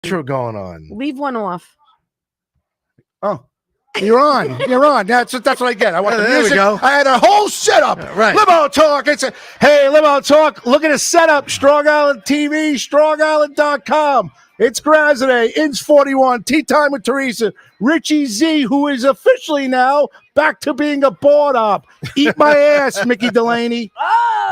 intro going on. Leave one off. Oh, you're on. You're on. That's what I get. I want the There we music. go. I had a whole setup. Right. Limo Talk. Hey, Limo Talk. Look at the setup. Strong Island TV, StrongIsland.com. It's Grazade, Ins 41, Tea Time with Teresa, Richie Z, who is officially now back to being a board op. Eat my ass, Mickey Delaney.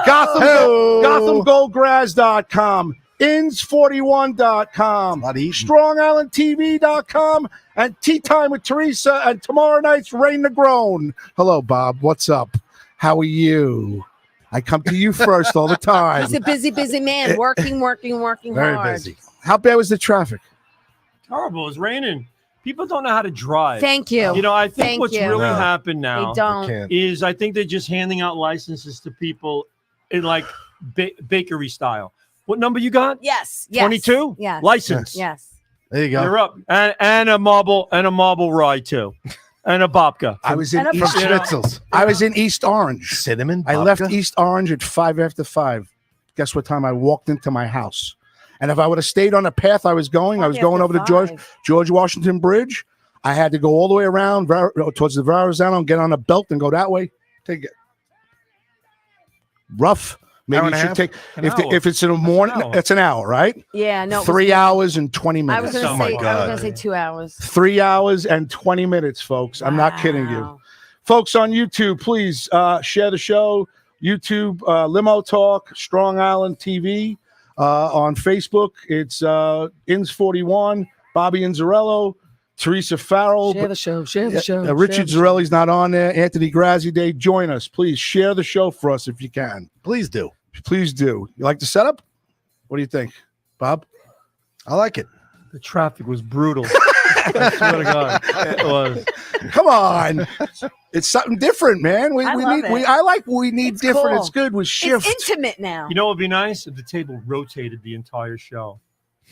GothamGoldGraz.com, Ins41.com, StrongIslandTV.com, and Tea Time with Teresa, and tomorrow night's Rain the Groan. Hello, Bob. What's up? How are you? I come to you first all the time. He's a busy man, working Very hard. busy. How bad was the traffic? Horrible. It's raining. People don't know how to drive. Thank you. You know, I think Thank what's you. really No. happened They now don't. is I think they're just handing out licenses to people in like bakery style. What number you got? Yes. 22? Yes. License. Yes. There you go. You're up. And a marble rye too. And a babka. I was in And a East, From Schnitzels. I was in East Orange. Cinnamon. I left babka? East Orange at 5:05. Guess what time I walked into my house? And if I would have stayed on the path I was going, I was going over to George Washington Bridge. I had to go all the way around towards the Verrazano and get on a belt and go that way. Take it. Rough. Maybe Hour you and a should half? take An hour. if it's in the morning. hour. It's an hour, right? Yeah. No. 3 hours and 20 I was minutes. gonna Oh my say. I was God. gonna say 2 hours. 3 hours and 20 minutes, folks. I'm not kidding you. Wow. Folks on YouTube, please share the show. YouTube, Limo Talk, Strong Island TV. On Facebook, it's Ins41, Bobby Inzarello, Teresa Farrell. Share the show. Share the show. Richard Zarelli's not on there. Anthony Grazzi Day, join us. Please share the show for us if you can. Please do. Please do. You like the setup? What do you think, Bob? I like it. The traffic was brutal. I swear to God. It was. Come on. It's something different, man. I love it. We need It's different. cool. It's good. We shift. It's intimate now. You know what would be nice? If the table rotated the entire show.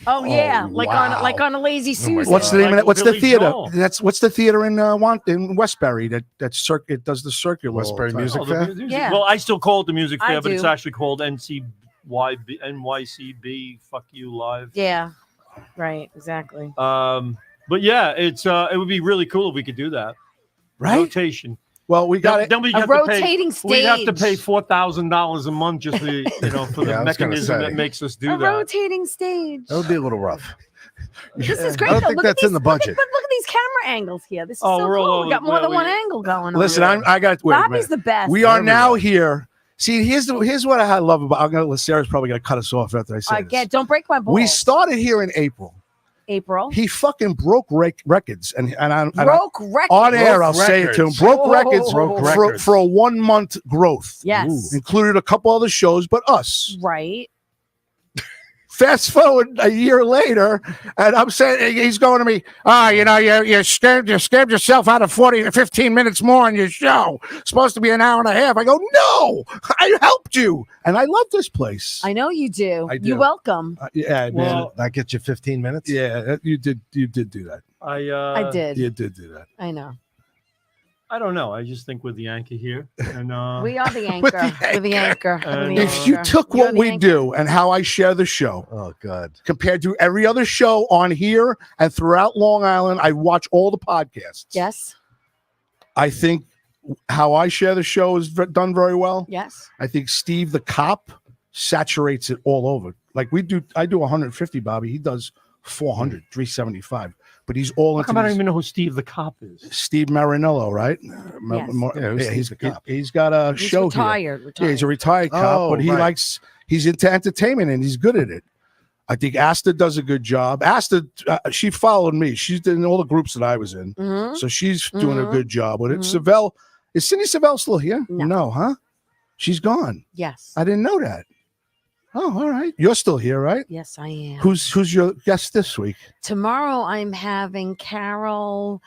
Oh yeah, like wow. on a lazy Susan. What's the name of Like it? What's the Billy theater? Joel. What's the theater in Westbury that it does the circular all Westbury the time. Music Oh, the Fair? music- Yeah. Well, I still call it the music I fair, but it's do. actually called NYCB. Fuck you live. Yeah. Right. Exactly. But yeah, it's it would be really cool if we could do that. Right? Rotation. Well, we got it. Then we A have to pay. rotating We have to stage. pay $4,000 a month just for for Yeah, the I was gonna mechanism say. that makes us do A that. rotating stage. That would be a little rough. This is great. I don't though. think Look at that's in these- the budget. But look at these camera angles here. This is Oh, so we're all cool. over We got the- more than we- one angle going on. Listen, Yeah. I got. Wait a Bobby's minute. the best. We are There we now go. here. See, here's what I love about. I'm gonna. Sarah's probably gonna cut us off after I say I this. get. Don't break my balls. We started here in April. April. He fucking broke records, and Broke records. on air. Broke I'll say it to him. records. Broke Oh. records Broke for, records. for a 1 month growth. Yes. Included a couple other shows, but us. Right. Fast forward a year later, and I'm saying he's going to me. You scammed yourself out of 40 to 15 minutes more on your show. It's supposed to be an hour and a half. I go, no, I helped you, and I love this place. I know you do. I do. You're welcome. Yeah, man. Well, That gets you 15 minutes? Yeah, you did do that. I did. You did do that. I know. I don't know. I just think with the anchor here, and We are the anchor. We're the anchor. We're the If you anchor. took You're what the we anchor. do and how I share the show Oh, God. compared to every other show on here and throughout Long Island, I watch all the podcasts. Yes. I think how I share the show is done very well. Yes. I think Steve the cop saturates it all over. Like I do 150, Bobby. He does 400, 375. But he's all how into come I don't these- even know who Steve the cop is? Steve Marinello, right? Yes. Yeah, who's Steve the cop? He's got a He's show retired. here. Yeah, he's a retired cop, Oh, but right. he's into entertainment and he's good at it. I think Asta does a good job. Asta, she followed me. She's in all the groups that I was in. Mhm. So she's doing a Mhm. good job with it. Mhm. Savell, is Cindy Savell still here? No. Huh? She's gone. Yes. I didn't know that. Oh, all right. You're still here, right? Yes, I am. Who's your guest this week? Tomorrow I'm having Carol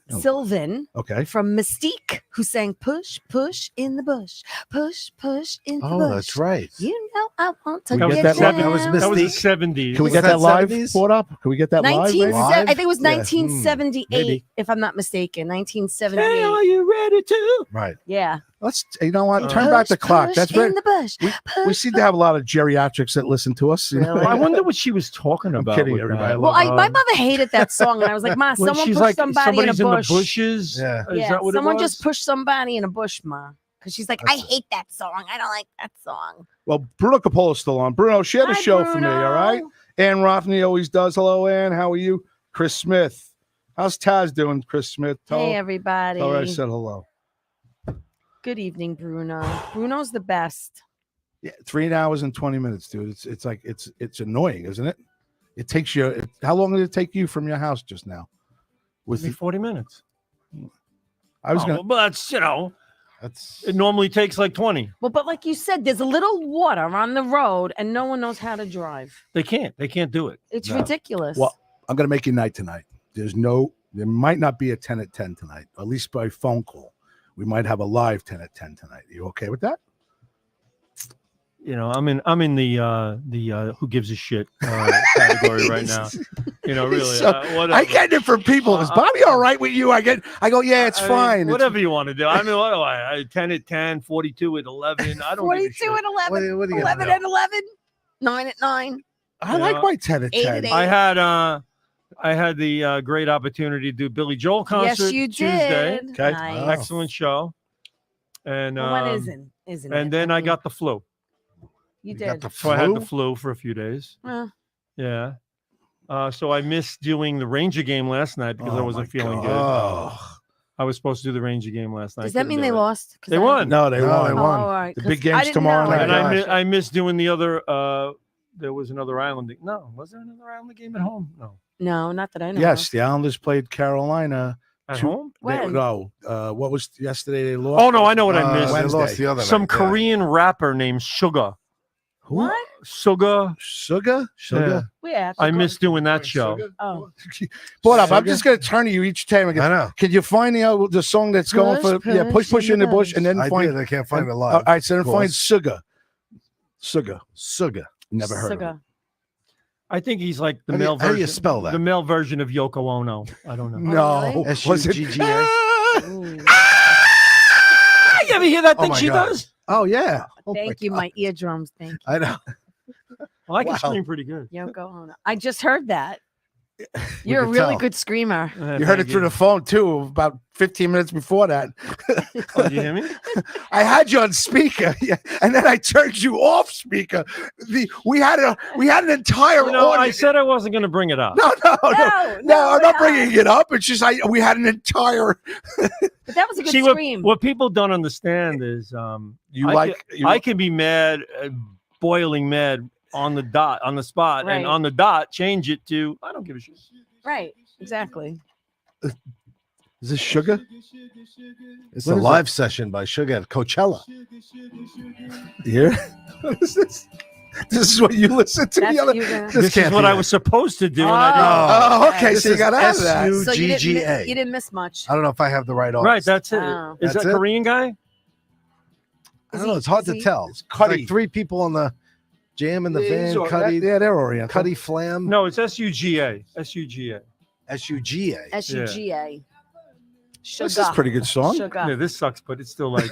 Sylvan Okay. from Mystique, who sang Push, Push in the Bush. Push, Push in the bush. Oh, that's right. You know I want to Can we get get that down. live? That was That was the Mystique. 70s. Can we Was get that that live 70s? brought up? Can we get that live? 19, maybe? Live? I think it was Yeah. 1978, maybe. if I'm not mistaken. Hey, 1978. are you ready to? Right. Yeah. You know what? Turn Push, back the clock. push That's in very. the bush. We Push, seem to have a lot of geriatrics that listen to us. You know? Really? I wonder what she was talking about. kidding, with everybody. that. Well, my mother hated that song, and I was like, "Ma, When someone she's pushed like, somebody in a somebody's bush." the bushes. Yeah. Is Yeah, that what someone it was? just pushed somebody in a bush, Ma, because she's like, That's "I hate that song. I don't like that song." Well, Bruno Capola's still on. Bruno, share the Hi, show for me, Bruno. all right? Ann Rothney always does. Hello, Ann. How are you? Chris Smith. How's Taz doing, Chris Smith? Hey, everybody. Tell her I said hello. Good evening, Bruno. Bruno's the best. Yeah, 3 hours and 20 minutes, dude. It's like it's annoying, isn't it? It takes you. How long did it take you from your house just now? With me 40 minutes. I was gonna. But that's That's it normally takes like 20. Well, but like you said, there's a little water on the road, and no one knows how to drive. They can't do it. It's No. ridiculous. Well, I'm gonna make your night tonight. There might not be a 10 at 10 tonight, at least by phone call. We might have a live 10 at 10 tonight. You okay with that? I'm in the who gives a shit category right now. Really. So, whatever. I get it from people. Is Bobby all right with you? I go, yeah, it's I mean, fine. whatever you want to do. I mean, what do I 10 at 10, 42 at 11. I don't give a 42 shit. at 11, What are you gonna 11 do? at 11, 9 at 9. I like my 10 at 8 10. at 8. I had the great opportunity to do Billy Joel concert Yes, you Tuesday. did. Okay. Nice. Wow. Excellent show. And Well, what isn't it? and then I mean, got the flu. you got did. the So I had the flu? flu for a few days. Well, Yeah. So I missed doing the Ranger game last night because I Oh, wasn't my feeling God. good. I was supposed to do the Ranger game last night. does that Couldn't mean do they it. lost? 'Cause They I- won. No, they No, won. they Oh, won. all right. The 'cause big game's I didn't tomorrow know. night. And gosh. I missed doing the other. There was another Islander. No, was there another Islander game at home? No. No, not that I know. Yes, of. the Islanders played Carolina. At Two- home? When? No, what was yesterday? They lost. Oh no, I know what I missed. They Wednesday. lost the other Some night, yeah. Korean rapper named Suga. Who? What? Suga. Sugar? Yeah. Where? I missed doing that show. Oh. Hold up, I'm Sugar? just going to turn to you each time. I know. Can you find the song that's going for push in the bush, and then I find? did. I can't find it All live. right, so then Of find course. Sugar. Sugar. Never heard of it. Sugar. I think he's like the How do you- male how do version. you spell that? The male version of Yoko Ono. I don't know. No, really? was it? SUGGA? Ooh. You ever hear that Oh thing my she God. does? Oh yeah. Oh, Thank you, my eardrums. Thank you. I know. Well, I can Wow. scream pretty good. Yoko Ono. I just heard that. You're a could really tell. good screamer. You heard it through the phone too. About 15 minutes before that, Oh, did you hear me? I had you on speaker, yeah, and then I turned you off speaker. We had an entire You know, I audience. said I wasn't going to bring it up. No, I'm not no. bringing it up. It's just we had an entire. But that was a good See, scream. what people don't understand is I can be mad, boiling mad on the dot, on the spot, Right. and on the dot change it to I don't give a shit. Right. Exactly. Is this Sugar? It's What a is live session by Sugar at Coachella. Here. What is this? This is what you listen to. That's The other. what you're gonna. This is can't what be I it. was supposed to do, and I Oh, okay. This So you is got out of that. SU So you didn't, GGA. you didn't miss much. I don't know if I have the right didn't. artist. Right, that's it. Oh. Is That's that a it? Korean guy? I don't know. It's hard is to he- tell. It's Cuddy. like three people on the jam in the van. Cuddy, Yeah, they're Oriental. Cuddy Flam. No, it's SUGA. SUGA. SUGA. SUGA. Sugar. This is a pretty good song. Sugar. Yeah, this sucks, but it's still like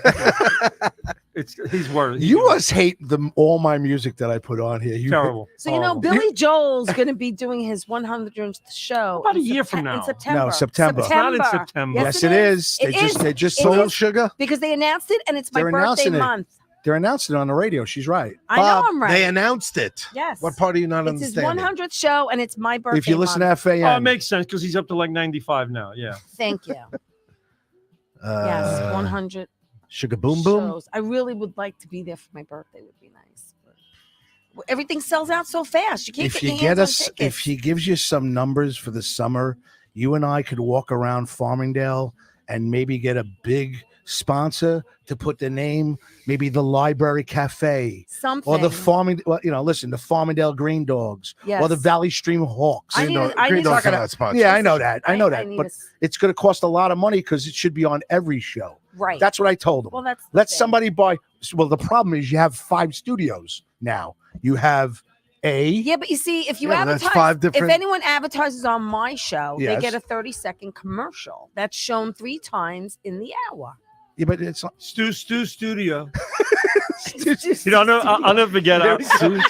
he's worth. You must hate all my music that I put on here. You terrible. So you know, Horrible. Billy Joel's going to be doing his 100th show About a in year from now. In September. No, September. It's not in September. Yes, it is. It is. They just It sold. is. Sugar. Because they announced it, and it's my They're birthday announcing it. month. They're announcing it on the radio. She's right. I know I'm right. They announced it. Yes. What part are you not It's his understanding? 100th show, and it's my birthday. If you listen month. to FAN, Oh, it makes sense because he's up to like 95 now. Yeah. Thank you. Yes, Uh, 100 Sugar Boom Boom. shows. I really would like to be there for my birthday. Would be nice. But everything sells out so fast. You can't if get you your get hands on us, tickets. if he gives you some numbers for the summer, you and I could walk around Farmingdale and maybe get a big sponsor to put the name, maybe the Library Cafe something or the Farming. Well, listen, the Farmingdale Green Dogs yes. or the Valley Stream Hawks. I need a- I Green need a- Dogs are not sponsored. Yeah, I know that. I know I that, need but a s- it's going to cost a lot of money because it should be on every show. right. That's what I told him. well, that's the Let thing. somebody buy. Well, the problem is you have 5 studios now. You have a. Yeah, but you see, if you Yeah, that's advertise, 5 different- if anyone advertises on my show, Yes. they get a 30-second commercial that's shown 3 times in the hour. Yeah, but it's not. Stu Studio. You know, I'll never forget.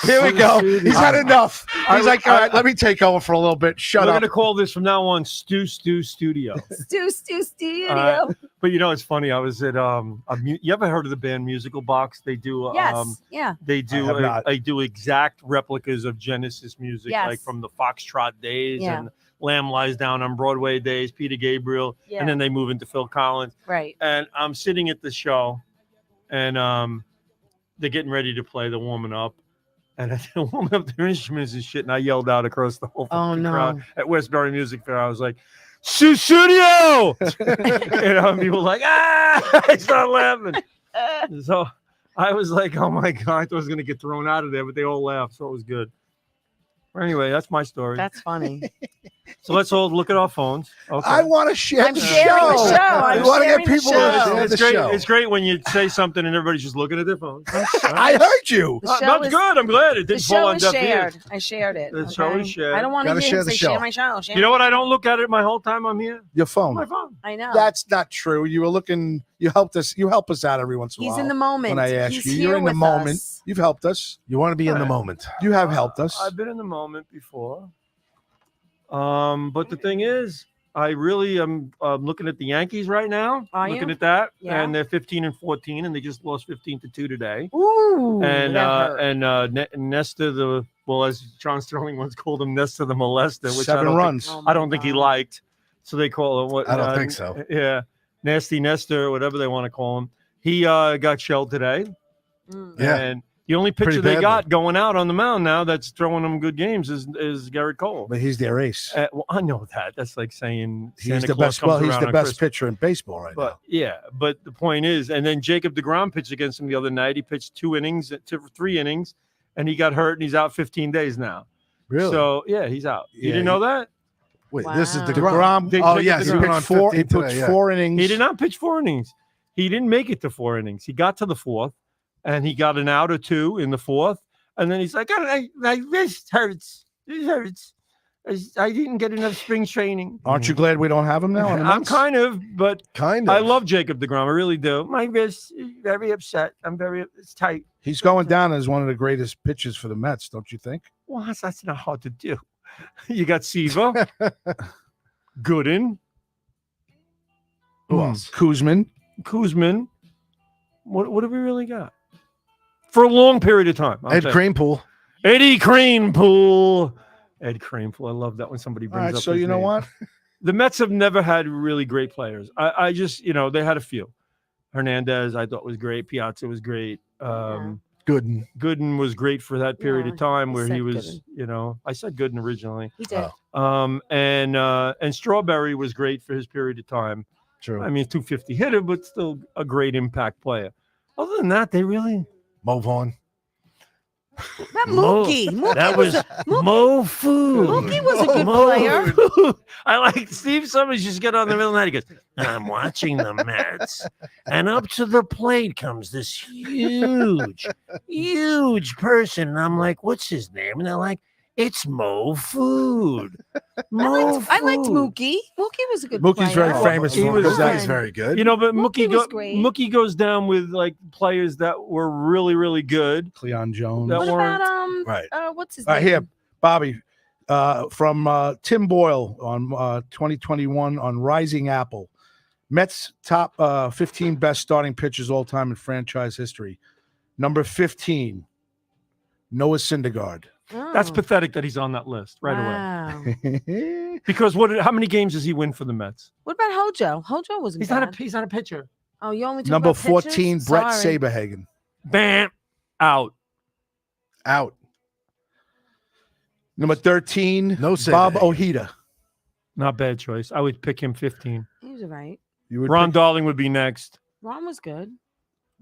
Here we go. He's had enough. He's like, all right, let me take over for a little bit. Shut We're up. gonna call this from now on Stu Studio. Stu Studio. But you know, it's funny. I was at you ever heard of the band Musical Box? They do Yes. Yeah. they do they do exact replicas of Genesis music, Yes. like from the Foxtrot days Yeah. and Lamb Lies Down on Broadway days, Peter Gabriel, Yeah. and then they move into Phil Collins. Right. And I'm sitting at the show, and they're getting ready to play the warming up. And they're warming up their instruments and shit. And I yelled out across the whole fucking crowd at Westbury Music Fair. I was like, Studio! And people were like, ah! I started laughing. So I was like, oh my God, I thought I was going to get thrown out of there, but they all laughed. So it was good. Anyway, that's my story. That's funny. So let's all look at our phones. Okay. I want to share I'm the sharing show. the show. I I'm want to get sharing the people show. to share It's the great. show. It's great when you say something and everybody's just looking at their phones. I heard you. The show That's is- good. I'm glad it The didn't fall show on is deaf shared. ears. I shared it. The show is shared. I don't want to Gotta hear share him the say show. share my show. Share You know my what? I show." don't look at it my whole time I'm here. Your phone. My phone. I know. That's not true. You were looking. You helped us. You help us out every once in a He's while. in the moment. When I ask He's you, here you're in the with moment. us. You've helped us. You want to be in the Right. moment. You have helped us. I've been in the moment before. But the thing is, I really am looking at the Yankees right now. Are looking you? at that, Yeah. and they're 15-14, and they just lost 15-2 today. Ooh, And that hurt. Nesta, as John Sterling once called him, Nesta the molester, which 7 runs. Oh I my don't think he God. liked. So they call him what? I don't think so. Yeah, Nasty Nestor, whatever they want to call him. He got shelled today. Mm. Yeah. And the only pitcher Pretty they badly. got going out on the mound now that's throwing them good games is Garrett Cole. But he's their ace. Well, I know that. That's like saying He's Santa the Claus best. comes Well, he's around the on best Christmas. pitcher in baseball right But now. yeah, but the point is, and then Jacob deGrom pitched against him the other night. He pitched 3 innings, and he got hurt, and he's out 15 days now. Really? So yeah, he's out. You Yeah, didn't know that? Wait, this is Wow. DeGrom. They Oh, took yes. it He to went the- on pitched four. He 15 pitched today, yeah. 4 innings. He did not pitch 4 innings. He didn't make it to 4 innings. He got to the 4th, and he got an out or 2 in the 4th, and then he's like, my wrist hurts. It hurts. I didn't get enough spring training. Aren't you glad we don't have him now? On the I'm Mets? kind of, but Kind of. I love Jacob deGrom. I really do. My wrist is very upset. It's tight. He's going down as one of the greatest pitchers for the Mets, don't you think? Well, that's not hard to do. You got Siva, Gooden, Who else? Kuzman. What do we really got? For a long period of time. Ed Kranepool. Eddie Kranepool. Ed Kranepool. I love that when somebody All brings right, up so his you know name. what? The Mets have never had really great players. I just, they had a few. Hernandez, I thought was great. Piazza was great. Gooden. Gooden was great for that period Yeah, of time he where he said was, I said Gooden originally. He did. Oh. And Strawberry was great for his period of time. True. I mean, 250 hitter, but still a great impact player. Other than that, they really Mo Vaughn. That Mookie. Mookie that was Mo Food. Mookie was a good player. Food. I like Steve Summers just get on the middle of the night. He goes, I'm watching the Mets, and up to the plate comes this huge person. And I'm like, what's his name? And they're like, it's Mo Food. I liked Mookie. Mookie was a good Mookie's player. very famous He was because He's very good. But Mookie was great. Mookie goes down with like players that were really, really good. Cleon Jones. That What weren't about Right. what's his name? Here, Bobby, from Tim Boyle on 2021 on Rising Apple. Mets top 15 best starting pitchers all time in franchise history. Number 15, Noah Syndergaard. That's Oh, pathetic that he's on that list right away. wow. Because how many games does he win for the Mets? What about Hojo? Hojo wasn't He's bad. not a pitcher. Oh, you only talk Number about pitchers? 14, Brett Sorry. Saberhagen. Bam, out. Out. Number 13, No Bob Saberhagen. Ojeda. Not bad choice. I would pick him 15. He was all right. You would Ron pick Darling would be next. Ron was good.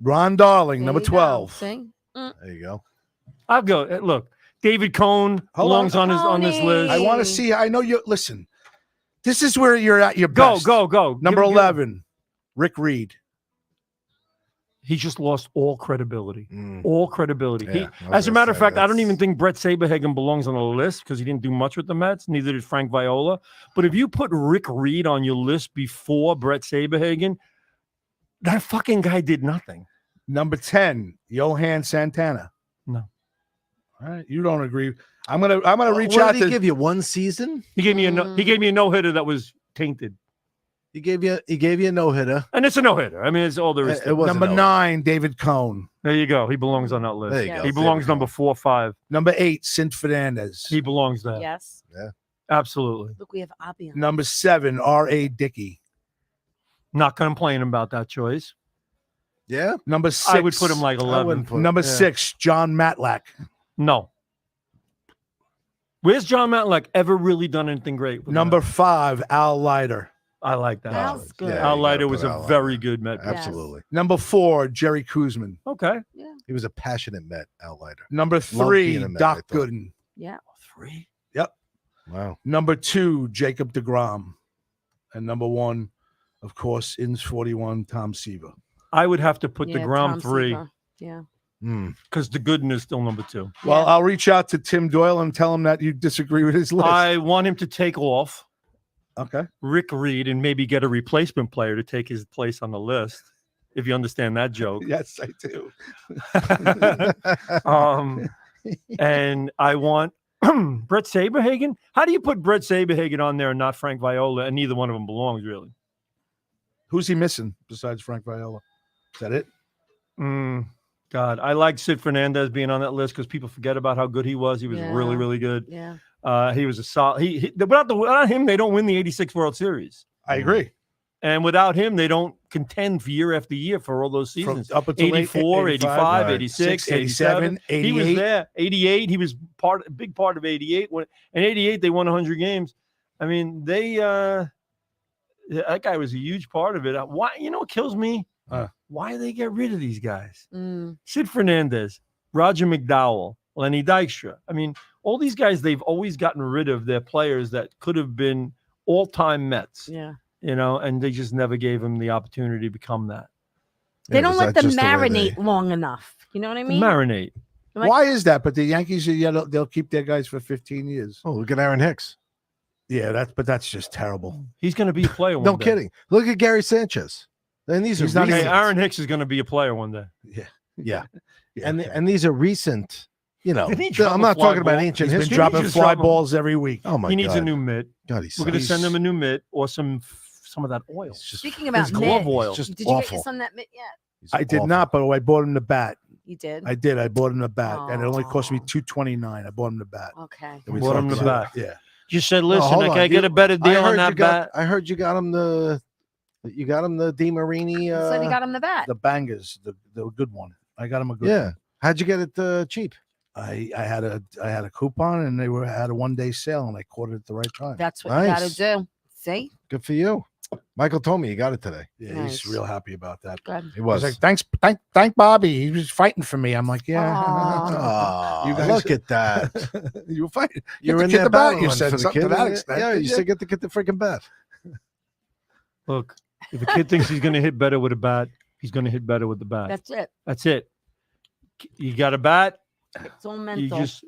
Ron Darling, There number you go. 12. See? There you go. I'll go. Look, David Cohn Hold belongs on. on this Coney. list. I want to see. I know you. Listen, this is where you're at your Go, best. go. Number Give- 11, Rick Reed. He just lost all credibility. Mm. All credibility. Yeah, I was As a gonna matter of say, fact, I don't that's- even think Brett Saberhagen belongs on the list because he didn't do much with the Mets. Neither did Frank Viola. But if you put Rick Reed on your list before Brett Saberhagen, That fucking guy did nothing. Number 10, Johan Santana. No. All right, you don't agree. I'm gonna reach What out did he to give you? One season? He gave me a no hitter that was tainted, He gave you a no hitter. and it's a no hitter. I mean, it's all there is. to It it. wasn't number no. 9, David Cohn. There you go. He belongs on that list. There you Yeah. go. He belongs number 4 or 5. Number 8, Sint Fernandez. He belongs there. Yes. Absolutely. Look, we have Abby. on. Number 7, R.A. Dickey. Not complaining about that choice. Yeah. Number 6, I would put him like I 11. wouldn't put. number yeah. 6, John Matlack. No. Where's John Matlack ever really done anything great? with the Number Mets? 5, Al Leiter. I like that. Al's good. Yeah, Al you gotta Leiter put was a Al very Leiter. good Met. Yes. Absolutely. Number 4, Jerry Kuzman. Okay. He was a passionate Met, Al Leiter. Number being 3, a Met, I Doc thought. Gooden. Yeah. 3. Wow. Number 2, Jacob deGrom. And number 1, of course, Ins 41, Tom Seaver. I would have to put Yeah, the Grom Tom 3 Seaver. Yeah. because the Gooden is still number 2. Well, Yeah. I'll reach out to Tim Doyle and tell him that you disagree with his list. I want him to take off Okay. Rick Reed and maybe get a replacement player to take his place on the list, if you understand that joke. Yes, I do. And I want Brett Saberhagen. How do you put Brett Saberhagen on there and not Frank Viola? And neither one of them belongs, really. Who's he missing besides Frank Viola? Is that it? God, I like Sid Fernandez being on that list because people forget about how good he was. He was really, Yeah. really good. Yeah. He was a solid. Without him, they don't win the '86 World Series. I agree. And without him, they don't contend for year after year for all those seasons. Up until 84, 85, right. 86, 87, 87. He was 88. there. 88, he was a big part of 88. In 88, they won 100 games. I mean, that guy was a huge part of it. Why? You know what kills me? Why do they get rid of these guys? Sid Fernandez, Roger McDowell, Lenny Dykstra. I mean, all these guys, they've always gotten rid of their players that could have been all-time Mets. Yeah. You know, and they just never gave him the opportunity to become that. They don't was let that them just the way marinate they- long enough. You know what I mean? Marinate. Like- Why is that? But the Yankees, they'll keep their guys for 15 years. Oh, look at Aaron Hicks. Yeah, that's just terrible. He's going to be a player one No day. kidding. Look at Gary Sanchez. And these He's are not Hey, recent. Aaron Hicks is going to be a player one day. Yeah. Yeah. And these are recent, you know. Didn't he drop I'm a not fly talking about ball? ancient He's been history. dropping just fly drop him. balls every week. Oh my He god. needs a new mitt. God, he's We're going to he's- send him a new mitt or some of that oil. he's just, Speaking about His glove mitt, oil. just did you get awful. your son that mitt yet? He's I did awful. not, but I bought him the bat. You did. I did. I bought him the bat, and it only cost me Aw. $229. I bought him the bat. Okay. And we Bought him talked the about bat. it. Yeah. You said, No, listen, hold I on. can't get a better deal on that bat. I heard you got him the Di Marini. So he got him the bat. The bangers, the good one. I got him a good Yeah. one. How'd you get it cheap? I had a coupon, and they had a 1-day sale, and I caught it at the right time. That's what you got Nice. to do. See? Good for you. Michael told me you got it today. Yeah, Nice. he's real happy about that. Good. He I was. was like, thank Bobby. He was fighting for me. I'm like, yeah. Oh, You guys- look at that. You were fighting. You're Get in the kid there the bat. battling You for said the something to kid. that extent. Yeah, didn't you said get the freaking bat. Look, if a kid thinks he's going to hit better with a bat, he's going to hit better with the bat. That's it. That's it. You got a bat, It's all you mental. just,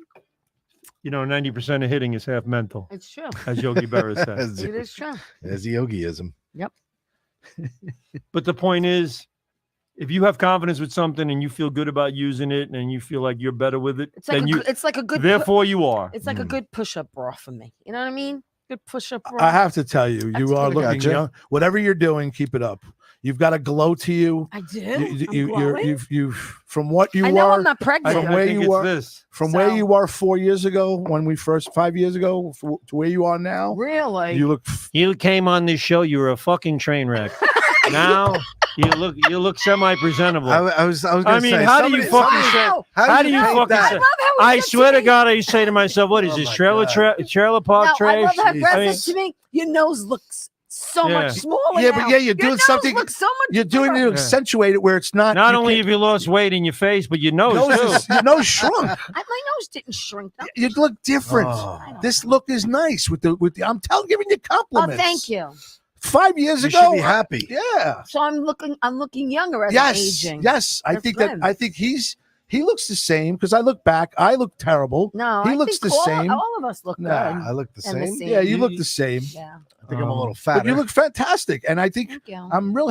90% of hitting is half mental, It's true. as Yogi Berra said. As It is true. a yogiism. But the point is, if you have confidence with something and you feel good about using it and you feel like you're better with it, It's like then it's like a good. therefore you are. It's like a good push-up bra for me. You know what I mean? Good push-up bra. I have to tell you, That's you are good. looking Gotcha. young. Whatever you're doing, keep it up. You've got a glow to you. I do. You've from what you I know are I'm not pregnant. from I where think you it's are- this. from where So- you were 4 years ago when we first 5 years ago to where you are now. Really? You look You came on this show, you were a fucking train wreck. Now you look semi-presentable. I was going to I mean, say. how do you fucking say? Wow. How do you paint fucking that? say? I love how he I said swear to me- God, I say to myself, "What is Oh this my trailer God. trailer park No, I trash?" love how Jeez. Brad I mean, said to me, "Your nose looks so Yeah. much smaller Yeah, now. but yeah, you're Your doing nose something- looks so much you're doing it to bigger." accentuate it where it's not. Not you only can't- have you lost weight in your face, but your nose too. your nose shrunk. My nose didn't shrink. No. You look different. Oh. This look is nice with the. I'm giving you Oh, compliments. thank you. 5 years You ago, should be happy. Yeah. So I'm looking younger as I'm Yes. aging. Yes. I That's think good. I think he's He looks the same because I look back. I look terrible. No, he I looks think the same. All of us look Nah, good. I look the and same. Yeah, you look the same. Yeah. I think I'm a little fatter. But you look fantastic, and I think Thank you. I'm real.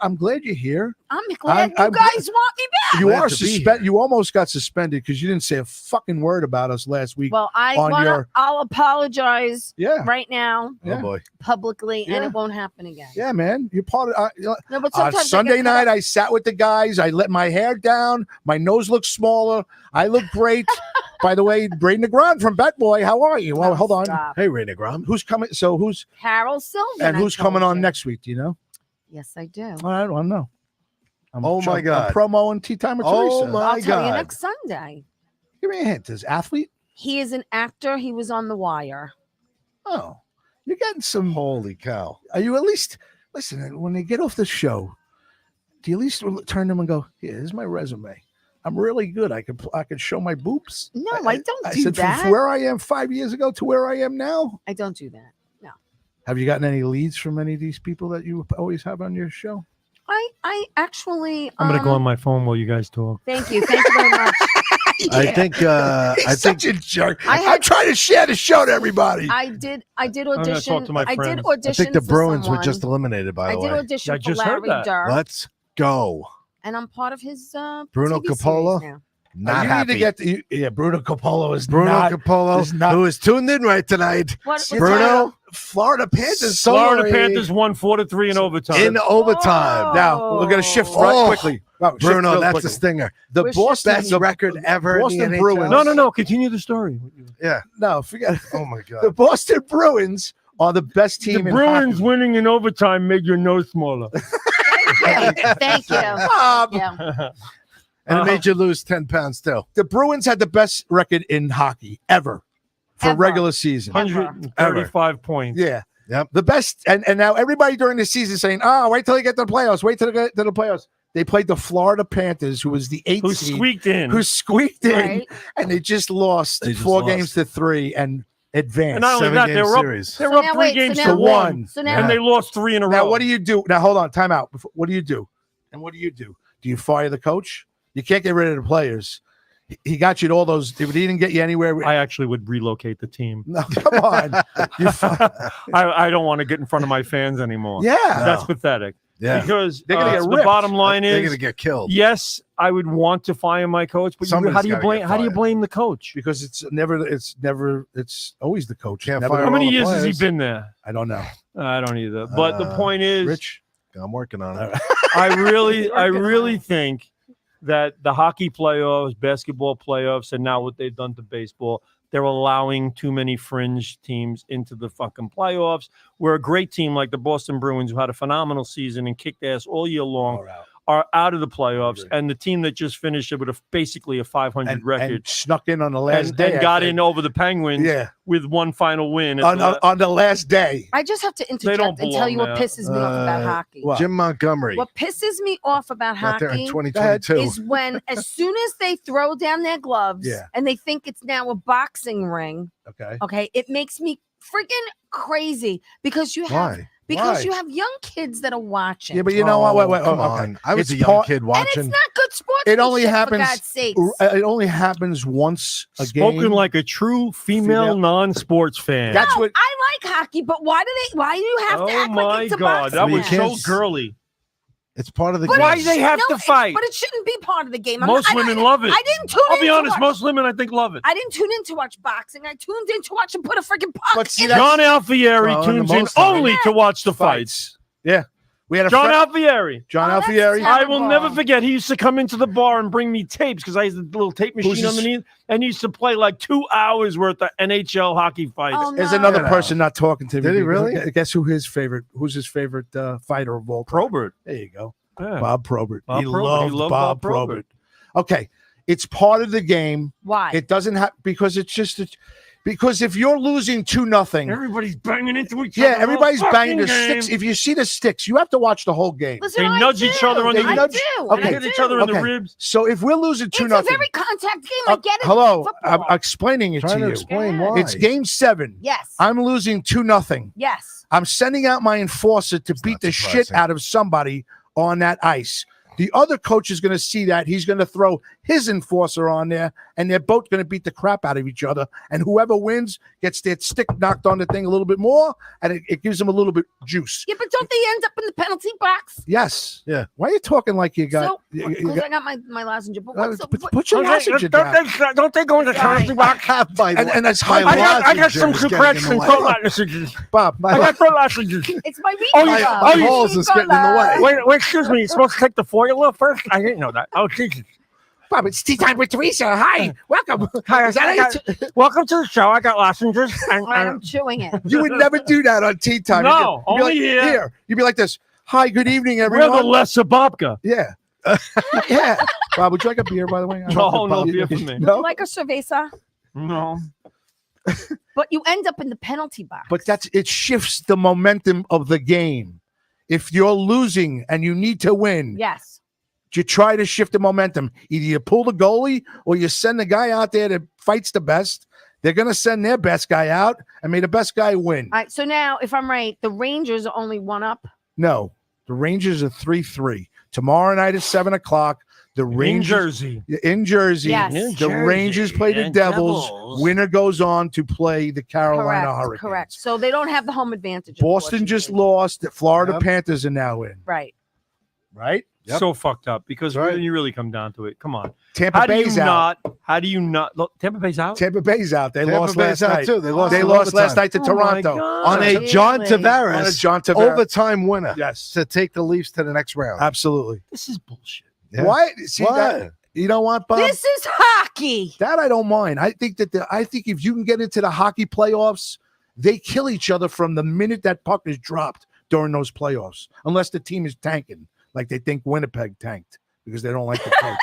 I'm glad you're here. I'm glad I'm you guys want me back. You Glad are to be suspended. here. You almost got suspended because you didn't say a fucking word about us last week. Well, on I'll apologize Yeah, right now Oh boy. publicly, and Yeah. it won't happen again. yeah, man. You're part of. No, but sometimes I Sunday get cut night, up. I sat with the guys. I let my hair down. My nose looks smaller. I look great. By the way, Braden Negron from Bet Boy, how are you? Well, No, hold on. stop. Hey, Ray Negron. Who's coming? So who's Carol Sylvan. and I who's told coming on you. next week? Do you know? Yes, I do. I don't know. Oh, my God. I'm promo and Tea Time with Oh, Teresa. my I'll tell you God. next Sunday. Give me a hint. Is athlete? He is an actor. He was on The Wire. Oh, you're getting some. Holy cow. Are you at least listen when they get off the show? Do you at least turn them and go, "Here's my resume. I'm really good. I could show my boobs." No, I don't I do said that. from where I am 5 years ago to where I am now. I don't do that. No. Have you gotten any leads from any of these people that you always have on your show? I actually. I'm gonna go on my phone while you guys talk. Thank you. Thank you very much. I think. He's I think. such a jerk. I I'm had- trying to share the show to everybody. I did gonna audition. talk to my I did friends. audition. I think the for Bruins were someone. just eliminated. By I the did way. audition I for just heard Larry that. Durr, Let's go. and I'm part of his Bruno TV series Coppola? now. Not you happy. need to get the, Bruno Coppola is Bruno not, Coppola, is not who is tuned in right tonight. What's Bruno Florida Panthers. Florida Sorry. Panthers won 4-3 in overtime. In overtime. Now we're going to shift right Oh. quickly. No, shift Bruno, real that's quickly. a stinger. The We're Boston Best the record ever Boston in the Bruins. NHL. no. Continue the story. Yeah. No, forget it. Oh my The God. Boston Bruins are the best The team in Bruins hockey. winning in overtime made your nose smaller. Thank you. Bob, Yeah. And it made you lose 10 pounds too. the Bruins had the best record in hockey ever for Ever. regular season. 135 points. Yeah. Yep. The best, and now everybody during the season is saying, "Oh, wait till they get to the playoffs. Wait till they get to the playoffs." They played the Florida Panthers, who was the 8th Who seed, squeaked in. who squeaked in, Right. and they just lost They just 4 lost. games to 3 and advanced. And not only that, 7-game they were up, series. they were So up now 3 wait, so games now- to To 1. one. So now And they lost 3 in a row. Now, what do you do? Now, hold on, time out. What do you do? And what do you do? Do you fire the coach? You can't get rid of the players. He got you to all those. He didn't get you anywhere. I actually would relocate the team. No, come on. I don't want to get in front of my fans anymore. Yeah. That's pathetic. Yeah. Because They're gonna get the ripped. bottom line They're is, going to get killed. yes, I would want to fire my coach, but Somebody's how do you gotta blame? get How do you fired. blame the coach? Because it's always the coach. Can't Never- fire How many all the years has he players. been there? I don't know. I don't either. But the point is, Rich. I'm working on it. I really think that the hockey playoffs, basketball playoffs, and now what they've done to baseball, they're allowing too many fringe teams into the fucking playoffs. Where a great team like the Boston Bruins, who had a phenomenal season and kicked ass all year long, are out of the playoffs. And the team that just finished it with basically a 500 And record snuck in on the last day. and I got think. in over the Penguins Yeah. with one final win. On the last day. I just have to don't interject and tell belong you what there. pisses me off about hockey. What? Jim Montgomery. What pisses me off about Out there in hockey 2022. is when, as soon as they throw down their gloves Yeah. and they think it's now a boxing ring, Okay. it makes me freaking crazy because you have Why? because Why? you have young kids that are watching. Yeah, but you know what? Wait. Come okay. on. I was It's a young part- kid and watching. it's not good sports. It only happens- for God's sakes. It only happens once a spoken game. like a true female Female. non-sports fan. That's no, what- I like hockey, but why do you have to Oh act my like it's a God, boxing that You was match? can't so girly. It's part of the But game. Why do they have to it's- fight? But it shouldn't be part of the game. Most women love it. I didn't tune I'll in be to honest, watch- most women I think love it. I didn't tune in to watch boxing. I tuned in to watch him put a freaking puck. But see, in that's- John Alfieri Well, tunes the in most time. only to watch the fights. Yeah. We had a John friend- Alfieri. John Oh, that's Alfieri. terrible. I will never forget. He used to come into the bar and bring me tapes because I had a little tape Who's machine this? underneath, and he used to play like 2 hours worth of NHL hocky fights. Oh, There's no. another Yeah. person not talking to me. Did he because really? Guess who's his favorite fighter of all time? Probert. There you go. Yeah. Bob Probert. Bob He Probert. loved He loved Bob Bob Probert. Probert. Okay. It's part of the game. Why? It doesn't have because it's just because if you're losing 2-0, Everybody's banging into each other. yeah, everybody's all banging the fucking game. sticks. If you see the sticks, you have to watch the whole game. Listen, They I nudge do. each other on the- I nudge- do. okay. I Hit do. each other in the Okay. ribs. So if we're losing 2-0, It's a very contact game. I get it. hello, Football. I'm explaining it Trying to to you. explain Yeah. why. It's game 7. Yes. I'm losing 2-0. Yes. I'm sending out my enforcer to beat not the surprising. shit out of somebody on that ice. The other coach is going to see that. He's going to throw his enforcer on there, and they're both going to beat the crap out of each other. And whoever wins gets their stick knocked on the thing a little bit more, and it gives them a little bit juice. Yeah, but don't they end up in the penalty box? Yes. Yeah. Why are you talking like you got? So, you because got- I got my lozenge. But what's put your lozenge down. Don't they go in the penalty box? And that's my I got some lozenge is Coupettes getting in and the throat way. lozenges. Bob, I got throat lozenges. It's my Oh, weekend. you- job. oh, My you- balls is getting in the way. Wait, excuse me. You're supposed to take the formula first? I didn't know that. Oh, Jesus. Bob, it's tea time with Teresa. Hi, welcome. Hi, Is that I how got- welcome to the show. I got lozenges. And, I'm chewing it. you would never do that on tea time. No, You'd be only like, here. You'd be like this. Hi, good evening, we're everyone. the lesser babka. Yeah. Yeah. Bob, would you like a beer, by the way? No beer for me. No? Like a cerveza. No. But you end up in the penalty box. But it shifts the momentum of the game. If you're losing and you need to win, yes. you try to shift the momentum. Either you pull the goalie or you send the guy out there that fights the best. They're going to send their best guy out and may the best guy win. All right. So now, if I'm right, the Rangers are only one up. No, the Rangers are 3-3. Tomorrow night at 7:00. The In Rangers Jersey. in Jersey. Yes. In The Jersey. Rangers play the And Devils. Winner goes on to play the Carolina Correct. Hurricanes. Correct. So they don't have the home advantage. Boston just unfortunately. lost. The Florida Yep. Panthers are now in. Right. Right? Yep. So fucked up because That's right. when you really come down to it, come on. Tampa How do you Bay's out. not? How do you not? Look, Tampa Bay's out. Tampa Bay's out. They Tampa lost Bay's last out night. too. They lost. They in lost last overtime. night to Oh my Toronto. God. on a John Really? On a Tavares John Tavares. overtime winner. Yes. To take the Leafs to the next round. Absolutely. This is bullshit. Yeah. Why? See Why? that? You know what, Bob? This is hockey. That I don't mind. I think if you can get into the hockey playoffs, they kill each other from the minute that puck is dropped during those playoffs, unless the team is tanking, like they think Winnipeg tanked because they don't like the coach.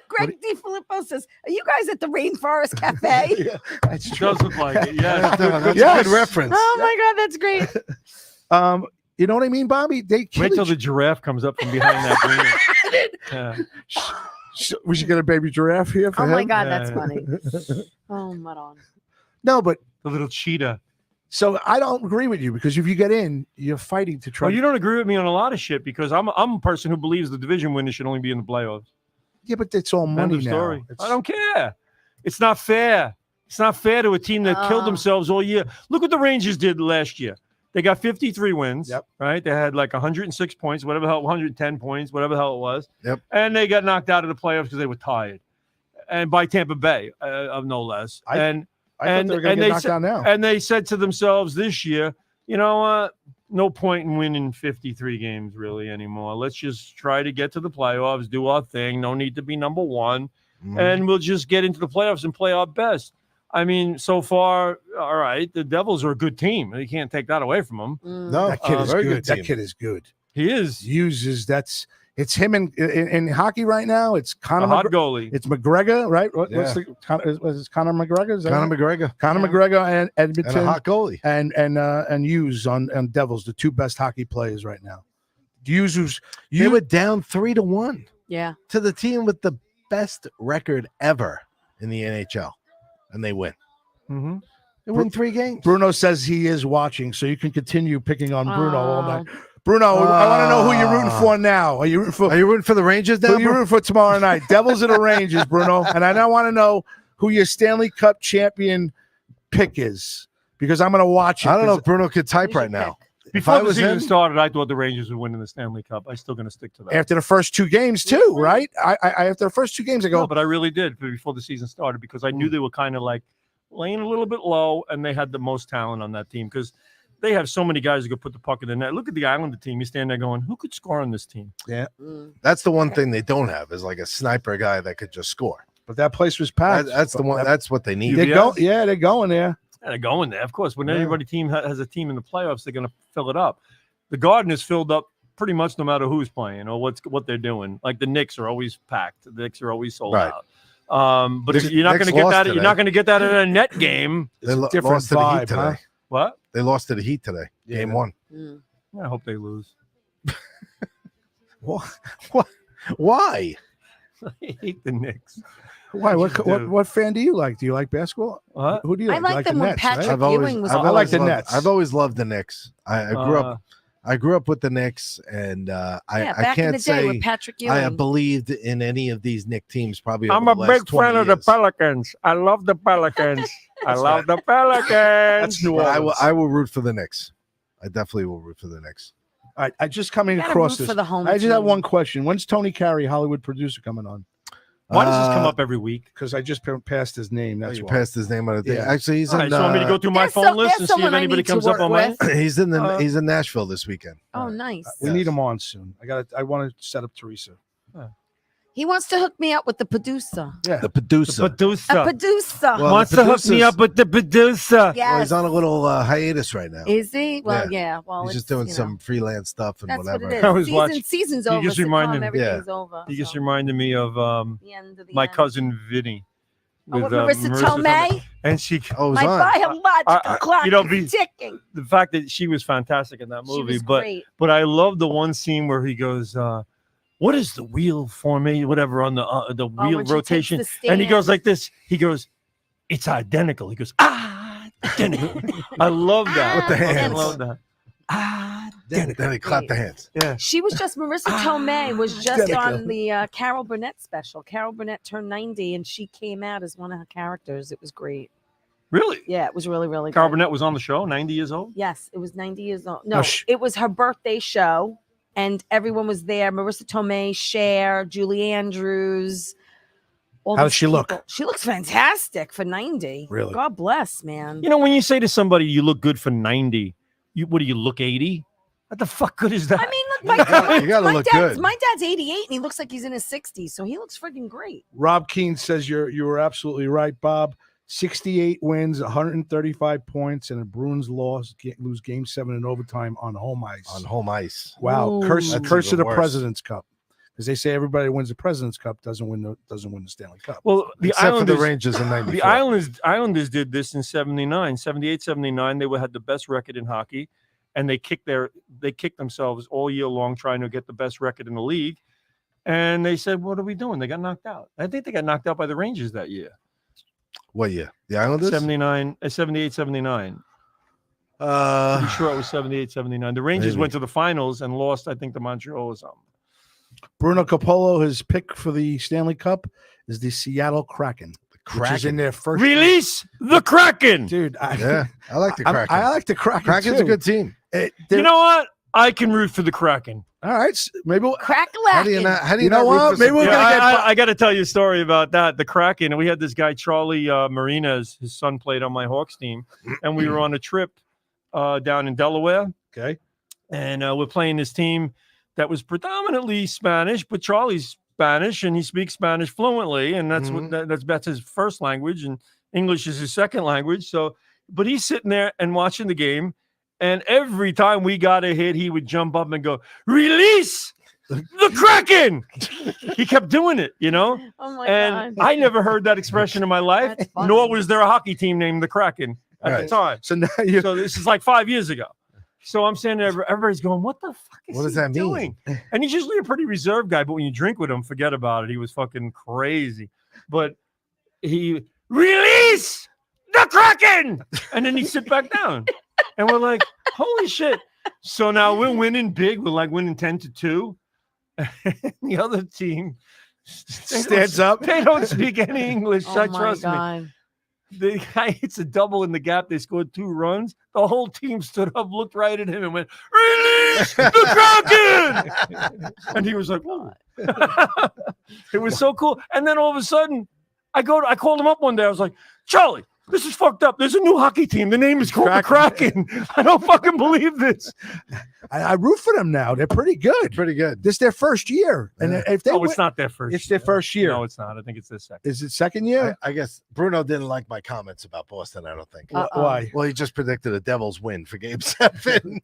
Greg DiFilippo says, "Are you guys at the Rainforest Cafe?" Yeah, that's It true. does look like it. Yeah. That's Yes. a good reference. Oh my God, that's great. You know what I mean, Bobby? They kill Wait till each- the giraffe comes up from behind that green. Yeah. We should get a baby giraffe here for Oh him. my God, Yeah. that's funny. Oh, Maron. No, but The little cheetah. so I don't agree with you because if you get in, you're fighting to try. Well, you don't agree with me on a lot of shit because I'm a person who believes the division winner should only be in the playoffs. Yeah, but it's all End money of now. story. It's- I don't care. It's not fair. It's not fair to a team that killed Oh. themselves all year. Look what the Rangers did last year. They got 53 wins. Yep. Right. They had like 106 points, whatever the hell, 110 points, whatever the hell it was. Yep. And they got knocked out of the playoffs because they were tired, and by Tampa Bay, of no less. I and I thought they were going to get knocked down now. and they said to themselves this year, you know what? No point in winning 53 games really anymore. Let's just try to get to the playoffs, do our thing. No need to be number one. Mhm. And we'll just get into the playoffs and play our best. I mean, so far, all right, the Devils are a good team. You can't take that away from them. no, That kid is very good. That team. kid is good. He is It's him in hockey right now. It's a Conor. hot goalie. It's McGregor, right? What's Yeah. is Conor McGregor? Is that Conor right? McGregor Conor Yeah. McGregor and and Edmonton a hot goalie. and Hughes on Devils, the two best hockey players right now. Hughes, They were down 3-1 Yeah. to the team with the best record ever in the NHL, and they win. Mm-hmm. They win 3 games. Bruno says he is watching, so you can continue picking on Bruno all Oh. night. Bruno, I want to know who you're rooting for now. Are you rooting for? Are you rooting for the Rangers Who now? are you bro? rooting for tomorrow night? Devils or the Rangers, Bruno? And I now want to know who your Stanley Cup champion pick is because I'm going to watch it. I don't know if Bruno could type Who's your right now. pick? If I Before the was season him, started, I thought the Rangers would win in the Stanley Cup. I'm still going to stick to that. After the first 2 games, too, right? I after the first 2 games, I go, No, but I really did before the season started because I knew they were kind of like laying a little bit low, and they had the most talent on that team because they have so many guys who could put the puck in the net. Look at the Islander team. You stand there going, who could score on this team? that's the one thing they don't have is like a sniper guy that could just score. but that place was packed. That's the one. That's what they need. They're UBS? they're going there. And they're going there, of course. When Yeah. everybody team has a team in the playoffs, they're going to fill it up. The Garden is filled up pretty much no matter who's playing or what they're doing. Like the Knicks are always packed. The Knicks are always sold Right. out. But Knicks- you're not going Knicks to get lost that. today. You're not going to get that in a net game. They different lost to the vibe, Heat today. huh? What? They lost to the Heat today. Yeah. Game 1. Mm. I hope they lose. Why? I hate the Knicks. Why? I What, just what do. what fan do you like? Do you like basketball? What? Who do you I like? You like the them when Nets, Patrick right? I've always, Ewing was I've on. I like always the loved- Nets. I've always loved the Knicks. I grew up. I grew up with the Knicks, and I back in can't the day say with Patrick I have Ewing. believed in any of these Knick teams. Probably I'm over a the last big 20 fan of the years. Pelicans. I love the Pelicans. I love the Pelicans. That's New But Orleans. I will root for the Knicks. I definitely will root for the Knicks. All right, I just coming You gotta across root this. for the home I just have team. one question. When's Tony Carey, Hollywood producer, coming on? Why does this come up every week? Because I just passed his name. Oh, That's you why. passed his name on it. Yeah. Actually, he's All in. right, so want me to go through my There's phone list there's and see if someone I anybody need to comes up work on my. with. he's in Nashville this weekend. Oh, nice. We need him on soon. I want to set up Teresa. He wants to hook me up with the producer. Yeah. The producer. A producer. Well, Wants the to hook me producer's- up with the producer. Yes. Well, he's on a little hiatus right now. Is he? Well, yeah. Well, He's just it's, doing you know, some freelance stuff and That's whatever. what it I is. was watching- Season's you over. just reminded Sitcom, me. everything's over. He just so reminded me of the end of the my end. cousin Vinny. Oh, with Marissa Tomei? And she, Oh, it was My on. biological clock you know, is ticking. the fact that she was fantastic in that She movie, was but great. I love the one scene where he goes, "What is the wheel formation? Whatever on the wheel when she takes rotation?" the And he goes stand. like this. He goes, "It's identical." He goes, identical. I love that. With the I hands. love that. Then he clapped the hands. Yeah. She was just Marissa Tomei was just on the Carol Burnett special. Carol Burnett turned 90, and she came out as one of her characters. It was great. Really? Yeah, it was really, really Carl good. Burnett was on the show, 90 years old. Yes, it was 90 years old. No, Oh, it was her birthday show, and everyone was there. Marissa Tomei, Cher, Julie Andrews. How does she look? She looks fantastic for 90. Really? God bless, man. You know, when you say to somebody, "You look good for 90," what do you look 80? What the fuck good is that? I mean, look, my You gotta look good. My dad's 88, and he looks like he's in his 60s, so he looks freaking great. Rob Keane says you were absolutely right, Bob. 68 wins, 135 points, and the Bruins lose Game 7 in overtime on home ice. On home ice. Wow, Ooh. curse That's of even the worse. President's Cup, because they say everybody who wins the President's Cup doesn't win the Stanley Cup. well, the Except for Islanders, the Rangers in 94. the Islanders did this in 79, 78, 79. They had the best record in hockey, and they kicked themselves all year long trying to get the best record in the league. And they said, "What are we doing?" They got knocked out. I think they got knocked out by the Rangers that year. What year? The Islanders? 78, 79. Uh, I'm sure it was 78, 79. The Rangers maybe. went to the finals and lost, I think, to Montreal or something. Bruno Capolo, his pick for the Stanley Cup is the Seattle Kraken. Which is in Kraken. their first Release the Kraken. dude. Yeah, I like the Kraken. I like the Kraken. Kraken's too. a good team. You know what? I can root for the Kraken. All right, maybe we'll, How do you not? How do you, You know not root what? for Maybe some- we're Yeah, gonna get. I got to tell you a story about that. The Kraken. And we had this guy, Charlie Marinas. His son played on my Hawks team. And we were on a trip down in Delaware. Okay. And we're playing this team that was predominantly Spanish, but Charlie's Spanish and he speaks Spanish fluently. And that's that's his first language. And English is his second language. So, but he's sitting there and watching the game. And every time we got a hit, he would jump up and go, "Release the Kraken!" He kept doing it, you know? Oh my And God. I never heard that expression in my life, That's funny. nor was there a hockey team named the Kraken at the Right. time. So now you. So this is like 5 years ago. So I'm standing there, everybody's going, "What the fuck is What does he that mean?" doing?" And he's usually a pretty reserved guy, but when you drink with him, forget about it. He was fucking crazy. But he, "Release the Kraken!" And then he'd sit back down. And we're like, "Holy shit." So now we're winning big. We're like winning 10-2. And the other team Stands up. They don't speak any English. Oh my Trust me. God. The guy hits a double in the gap. They scored 2 runs. The whole team stood up, looked right at him, and went, "Release the Kraken!" And he was like, "Whoa." It was so cool. And then all of a sudden, I called him up one day. I was like, "Charlie, this is fucked up. There's a new hockey team. The name is called the Kraken. I don't fucking believe this." I root for them now. They're pretty good. Pretty good. This is their first year, and Yeah. if they Oh, win, it's not their first. it's their first year. No, it's not. I think it's their second. Is it second year? I guess Bruno didn't like my comments about Boston. I don't think. Why? Well, he just predicted a Devils win for Game 7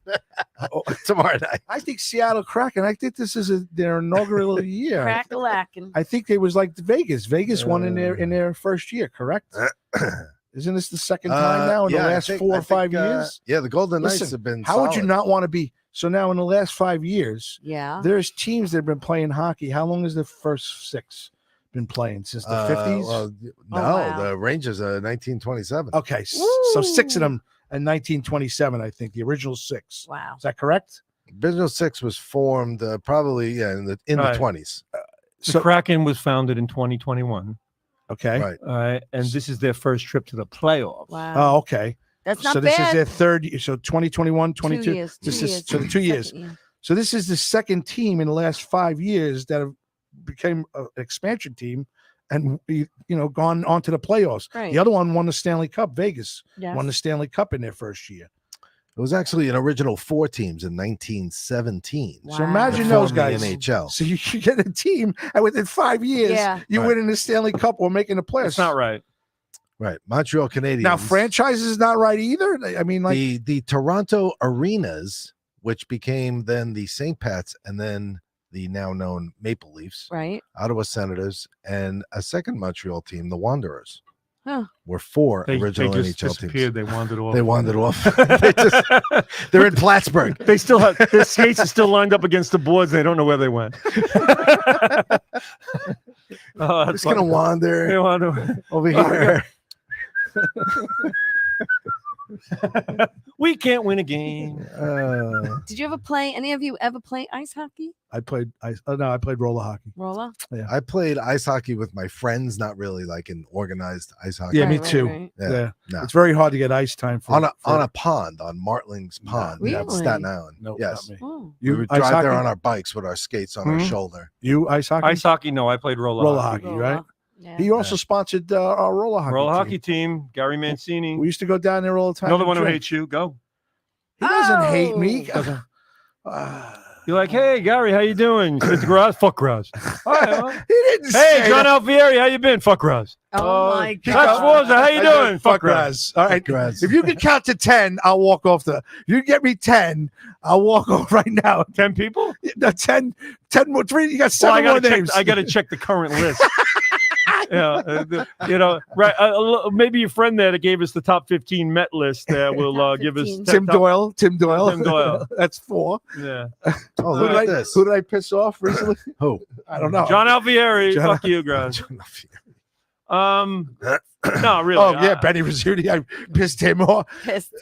tomorrow night. I think Seattle Kraken. I think this is their inaugural year. Crack-a-lackin'. I think it was like Vegas. Vegas won in their first year, correct? Isn't this the second time now in the Yeah, I last think- 4 I or 5 think, years? Yeah, the Golden Knights Listen, have been. How would you solid. not want to be? So now in the last 5 years, Yeah. there's teams that have been playing hockey. How long has the first 6 been playing? Since the 50s? Well, no, wow. the Rangers are 1927. Okay, so 6 of Woo. them in 1927, I think, the original 6. Wow. Is that correct? Original six was formed probably in the Right. 20s. The Kraken was founded in 2021. Okay. Right. All right, and this is their first trip to the playoffs. Wow. Oh, okay. That's not so bad. this is their third year. So 2021, 22. 2 years. This 2 is years. so 2 years. Second year. So this is the second team in the last 5 years that have became an expansion team and gone on to the playoffs. Right. The other one won the Stanley Cup. Vegas Yes. won the Stanley Cup in their first year. It was actually an original 4 teams in 1917. Wow. So imagine They those formed the guys. NHL. So you get a team, and within 5 years, Yeah. you're Right. winning the Stanley Cup or making the playoffs. That's not right. Right. Montreal Canadiens. Now, franchise is not right either. I mean, like the Toronto Arenas, which became then the St. Pat's and then the now known Maple Leafs, Right. Ottawa Senators, and a second Montreal team, the Wanderers, Huh. were 4 They original just NHL disappeared. teams. They wandered off. They wandered off. They're in Plattsburgh. They still have their skates are still lined up against the boards. They don't know where they went. Oh, Just gonna They wander wander. over here. We can't win a game. Did you ever play? Any of you ever play ice hockey? I played roller hockey. Roller. I played ice hockey with my friends, not really like an organized ice hockey. Yeah, me Right, too. right. Yeah. No. It's very hard to get ice time for On a pond on Martling's Pond, in Really? Staten Island. Nope, Yes, not me. Oh. we would ice drive there hockey? on our bikes with our skates on our Mhm. shoulder. You ice hockey? Ice hockey, no. I played roller hockey. hockey, right? Yeah. He also sponsored our roller hockey. Roller team. hockey team. Gary Mancini. We used to go down there all the time. Another and one who drink. hates you. Go. He doesn't hate me. Oh. You're like, hey, Gary, how you doing? You at the garage? Fuck garage. All right, well. He didn't Hey, say John that. Alfieri, how you been? Fuck garage. Oh my He God. Josh Forza, how you I doing? said, Fuck garage. Raz. All right. Raz. If you can count to 10, I'll walk off the. You get me 10, I'll walk off right now. 10 people? No, 10 more. 3. You got Well, 7 more names. I got to check the current list. Right. Maybe your friend there that gave us the top 15 Met list will Top give us 15. Tim Doyle. Tim Doyle. That's 4. Yeah. Oh, Who look did, at I, this. who did I piss off recently? Who? I don't know. John Alfieri. John- Fuck you, Graz. No, really. Oh, yeah, Benny Rizzuti. I pissed him off. Pissed.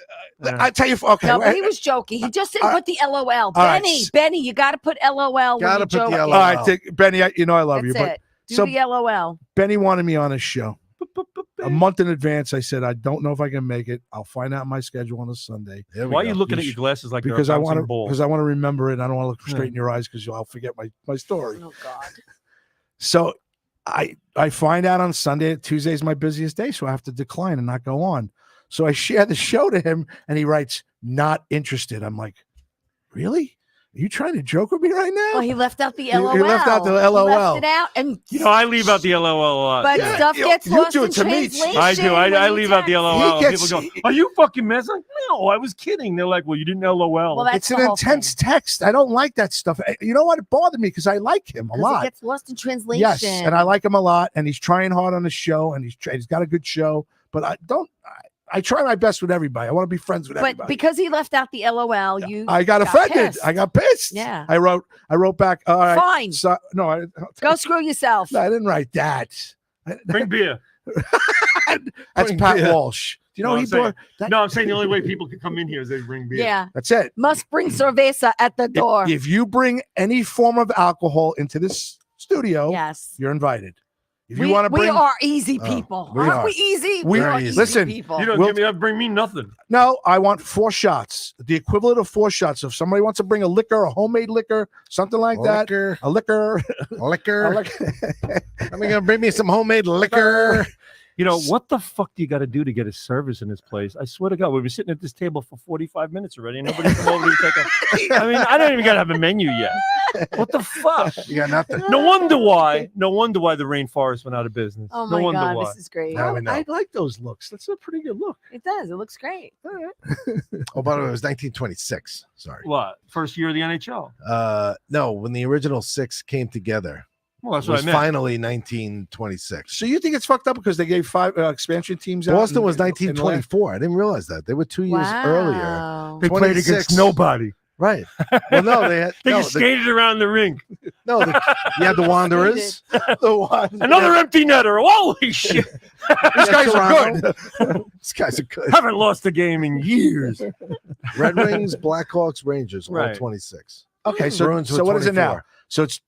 I tell you, okay. No, but he was joking. He just didn't put the LOL. right. Benny, you got to put LOL. Gotta when you're put the joking. LOL. all right, Benny, I love you. That's But it. Do so- the LOL. Benny wanted me on his show. A month in advance, I said, I don't know if I can make it. I'll find out my schedule on a Sunday. There we Why are go. you looking at your glasses like Because they're I a want bouncing ball? to remember it. I don't want to look straight in your eyes because I'll forget my story. Oh God. So I find out on Sunday. Tuesday's my busiest day, so I have to decline and not go on. So I share the show to him, and he writes, "Not interested." I'm like, really? Are you trying to joke with me right now? Well, he left out the He LOL. left out the He LOL. left it out, and I leave out the LOL a lot. but Yeah, stuff you- gets you lost do it in to me. translation. I do. when I you leave out the text. LOL. He gets- People go, "Are you fucking messing?" No, I was kidding. They're like, "Well, you didn't LOL." Well, that's It's an the whole intense thing. text. I don't like that stuff. You know what? It bothered me because I like him a 'Cause lot. It gets lost in translation. Yes, and I like him a lot, and he's trying hard on the show, and he's got a good show. But I try my best with everybody. I want to be friends with But everybody. because he left out the LOL, I got offended. pissed. I got pissed. Yeah. I wrote back. All right. Fine. So, no, I Go screw yourself. no, I didn't write that. Bring beer. That's Bring Pat beer. Walsh. Do you know No, he I'm saying- brought that? No, I'm saying the only way people can come in here is they bring beer. Yeah. That's it. Must bring cerveza at the door. If you bring any form of alcohol into this studio, Yes. you're invited. If We, you want to we bring, are easy Oh, people. we Aren't are. we easy? We are are easy easy. Listen, people. You don't We'll- bring me nothing. no, I want 4 shots, the equivalent of 4 shots. If somebody wants to bring a liquor, a homemade liquor, something like that, Liquor, a liquor, liquor. I'm gonna bring me some homemade liquor. You know, what the fuck do you got to do to get a service in this place? I swear to God, we've been sitting at this table for 45 minutes already, and nobody come over to take a. I mean, I don't even got to have a menu yet. What the fuck? You got nothing. No wonder why the rainforest went out of business. Oh no my wonder God, why. this is great. Now we know. I like those looks. That's a pretty good look. It does. It looks great. Oh, by the way, it was 1926. Sorry. What? First year of the NHL? No, when the original 6 came together, Well, that's it what was I meant. finally 1926. So you think it's fucked up because they gave 5 expansion teams out? Boston in- was in the last- 1924. I didn't realize that. They were 2 years earlier. Wow. They played against 26. nobody. Right. Well, no, they had They no, just skated around the rink. you had the Wanderers. Another empty netter. Holy shit! These guys are good. These guys are good. Haven't lost a game in years. Red Wings, Blackhawks, Rangers, all Right. 26. Okay, so Bruins with what is it now? 24. So it's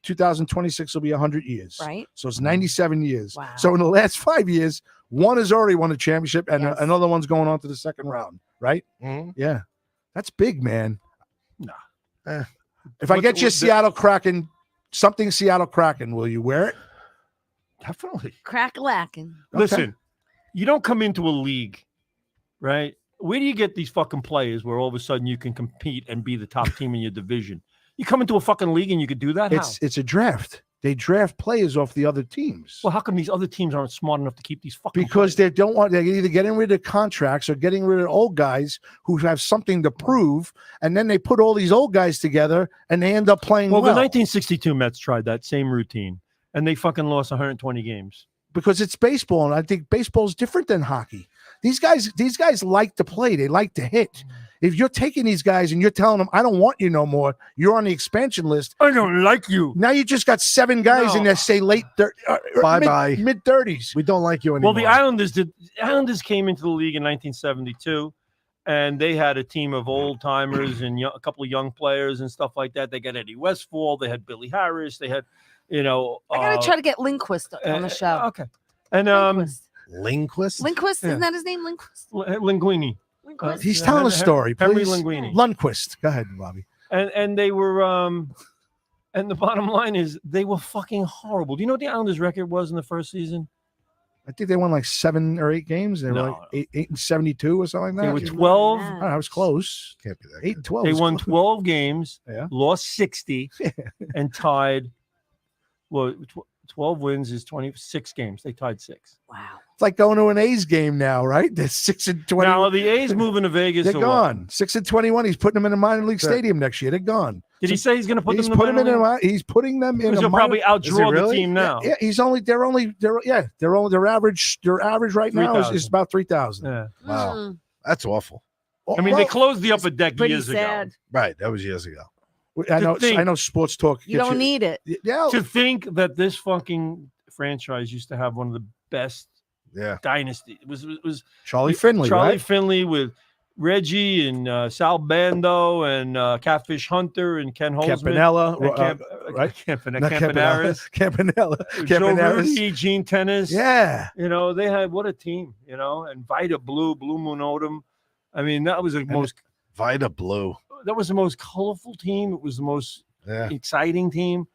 2026 will be 100 years. Right. So it's 97 years. Wow. So in the last 5 years, one has already won a championship and Yes. another one's going on to the second round, right? Mhm. Yeah. That's big, man. No. If I get you Seattle Kraken, something Seattle Kraken, will you wear it? Definitely. Crack-a-lackin'. Listen, you don't come into a league, right? Where do you get these fucking players where all of a sudden you can compete and be the top team in your division? You come into a fucking league and you could do that? How? It's a draft. They draft players off the other teams. Well, how come these other teams aren't smart enough to keep these fucking Because players? they're either getting rid of contracts or getting rid of old guys who have something to prove, and then they put all these old guys together and they end up playing Well, well. the 1962 Mets tried that same routine, and they fucking lost 120 games. because it's baseball, and I think baseball is different than hockey. These guys like to play. They like to hit. If you're taking these guys and you're telling them, I don't want you no more, you're on the expansion list. I don't like you. Now you just got 7 guys in there, say Bye-bye. mid-30s. We don't like you anymore. Well, the Islanders came into the league in 1972, and they had a team of old timers and a couple of young players and stuff like that. They got Eddie Westfall. They had Billy Harris. They had, I gotta try to get Lindquist on the show. Okay, and Lindquist. Lindquist? Isn't that his name? Lindquist. Linguini. Lindquist. He's telling a story, Henry please. Linguini. Lundquist. Go ahead, Bobby. And they were and the bottom line is they were fucking horrible. Do you know what the Islanders' record was in the first season? I think they won like 7 or 8 games. They were No. like 8 and 72 or something like They that. were Can't 12. imagine I was close. Can't be that 8 good. and 12. They was won close. 12 games, Yeah. lost 60, and tied. Well, 12 wins is 26 games. They tied 6. Wow. It's like going to an A's game now, right? They're 6 and 20. Now, are the A's moving to Vegas? They're or what? gone. 6 and 21. He's putting them in a minor league Sure. stadium next year. They're gone. Did he say he's going to put He's them in putting the them in minor league? he's putting them in Because a he'll minor, probably outdraw the really? team now. Yeah, their average right now is 3,000. about 3,000. Yeah. Wow. Mm, That's awful. I mean, they closed the upper deck pretty years sad. Right. That was years ago. I to know. think- I know. Sports talk. You don't need it. Yeah. ago. To think that this fucking franchise used to have one of the best Yeah. dynasties. It was Charlie Finley, Charlie right? Finley with Reggie and Sal Bando and Catfish Hunter and Ken Holzman. Campanella, right? Not Campanaris. Campanella. Joe Campanaris. Rudy, Gene Tennis. Yeah. They had what a team, and Vita Blue Moon Odom. I mean, that was the most Vita Blue. colorful team. It was the most Yeah. exciting team.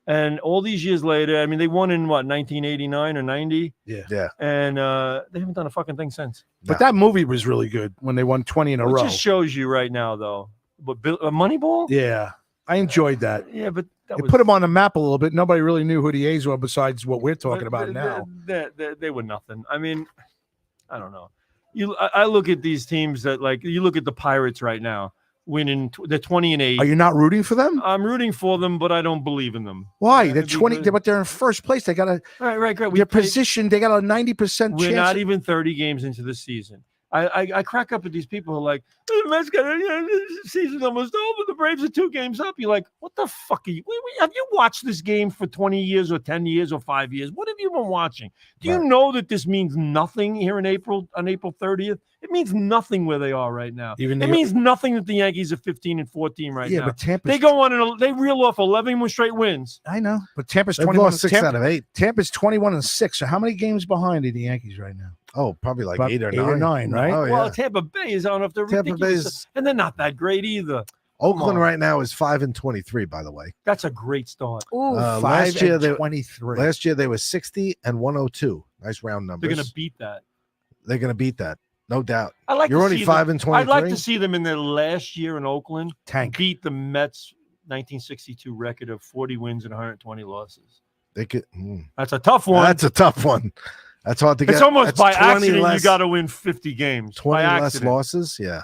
And all these years later, I mean, they won in 1989 or 90, Yeah. and they haven't done a fucking thing since. But that movie was really good when they won 20 in a It row. just shows you right now, though. But Moneyball, Yeah. I enjoyed that. yeah, but that It was put them on the map a little bit. Nobody really knew who the A's were besides what we're talking but- about but now. They were nothing. I mean, I don't know. I look at these teams that you look at the Pirates right now, winning. They're 20-8. Are you not rooting for them? I'm rooting for them, but I don't believe in them. Why? Yeah, They're because- 20, but they're in first place. They got a Right, great. their position. They got a 90% We're chance. not even 30 games into the season. I crack up at these people who are like, the Mets got the season's almost over. The Braves are 2 games up. You're like, what the fuck are you? Have you watched this game for 20 years or 10 years or 5 years? What have you been watching? Do you Right. know that this means nothing here on April 30th? It means nothing where they are right now. Even It the- means nothing that the Yankees are 15 and 14 right yeah, now. but Tampa's. They go on and they reel off 11 straight wins. I know, but Tampa's They've 21. lost 6 out of 8. Tampa's 21 and 6. So how many games behind are the Yankees right now? Oh, probably like About 8 or 9. 8 or 9, right? Oh, Well, yeah. Tampa Bay is on off the Tampa ridiculous, Bay's- and they're not that great either. Oakland on. right now is 5-23, by the way. That's a great start. Ooh, Last year they 23. last year they were 60 and 102. Nice round numbers. They're going to beat that. They're gonna beat that. No doubt. I like. You're to only see 5 them, and 23. I'd like to see them in their last year in Oakland Tank. beat the Mets' 1962 record of 40 wins and 120 losses. They could. That's a tough one. That's a tough one. That's hard to get. It's almost That's by 20 accident less, you got to win 50 games. 20 by less accident. losses. Yeah.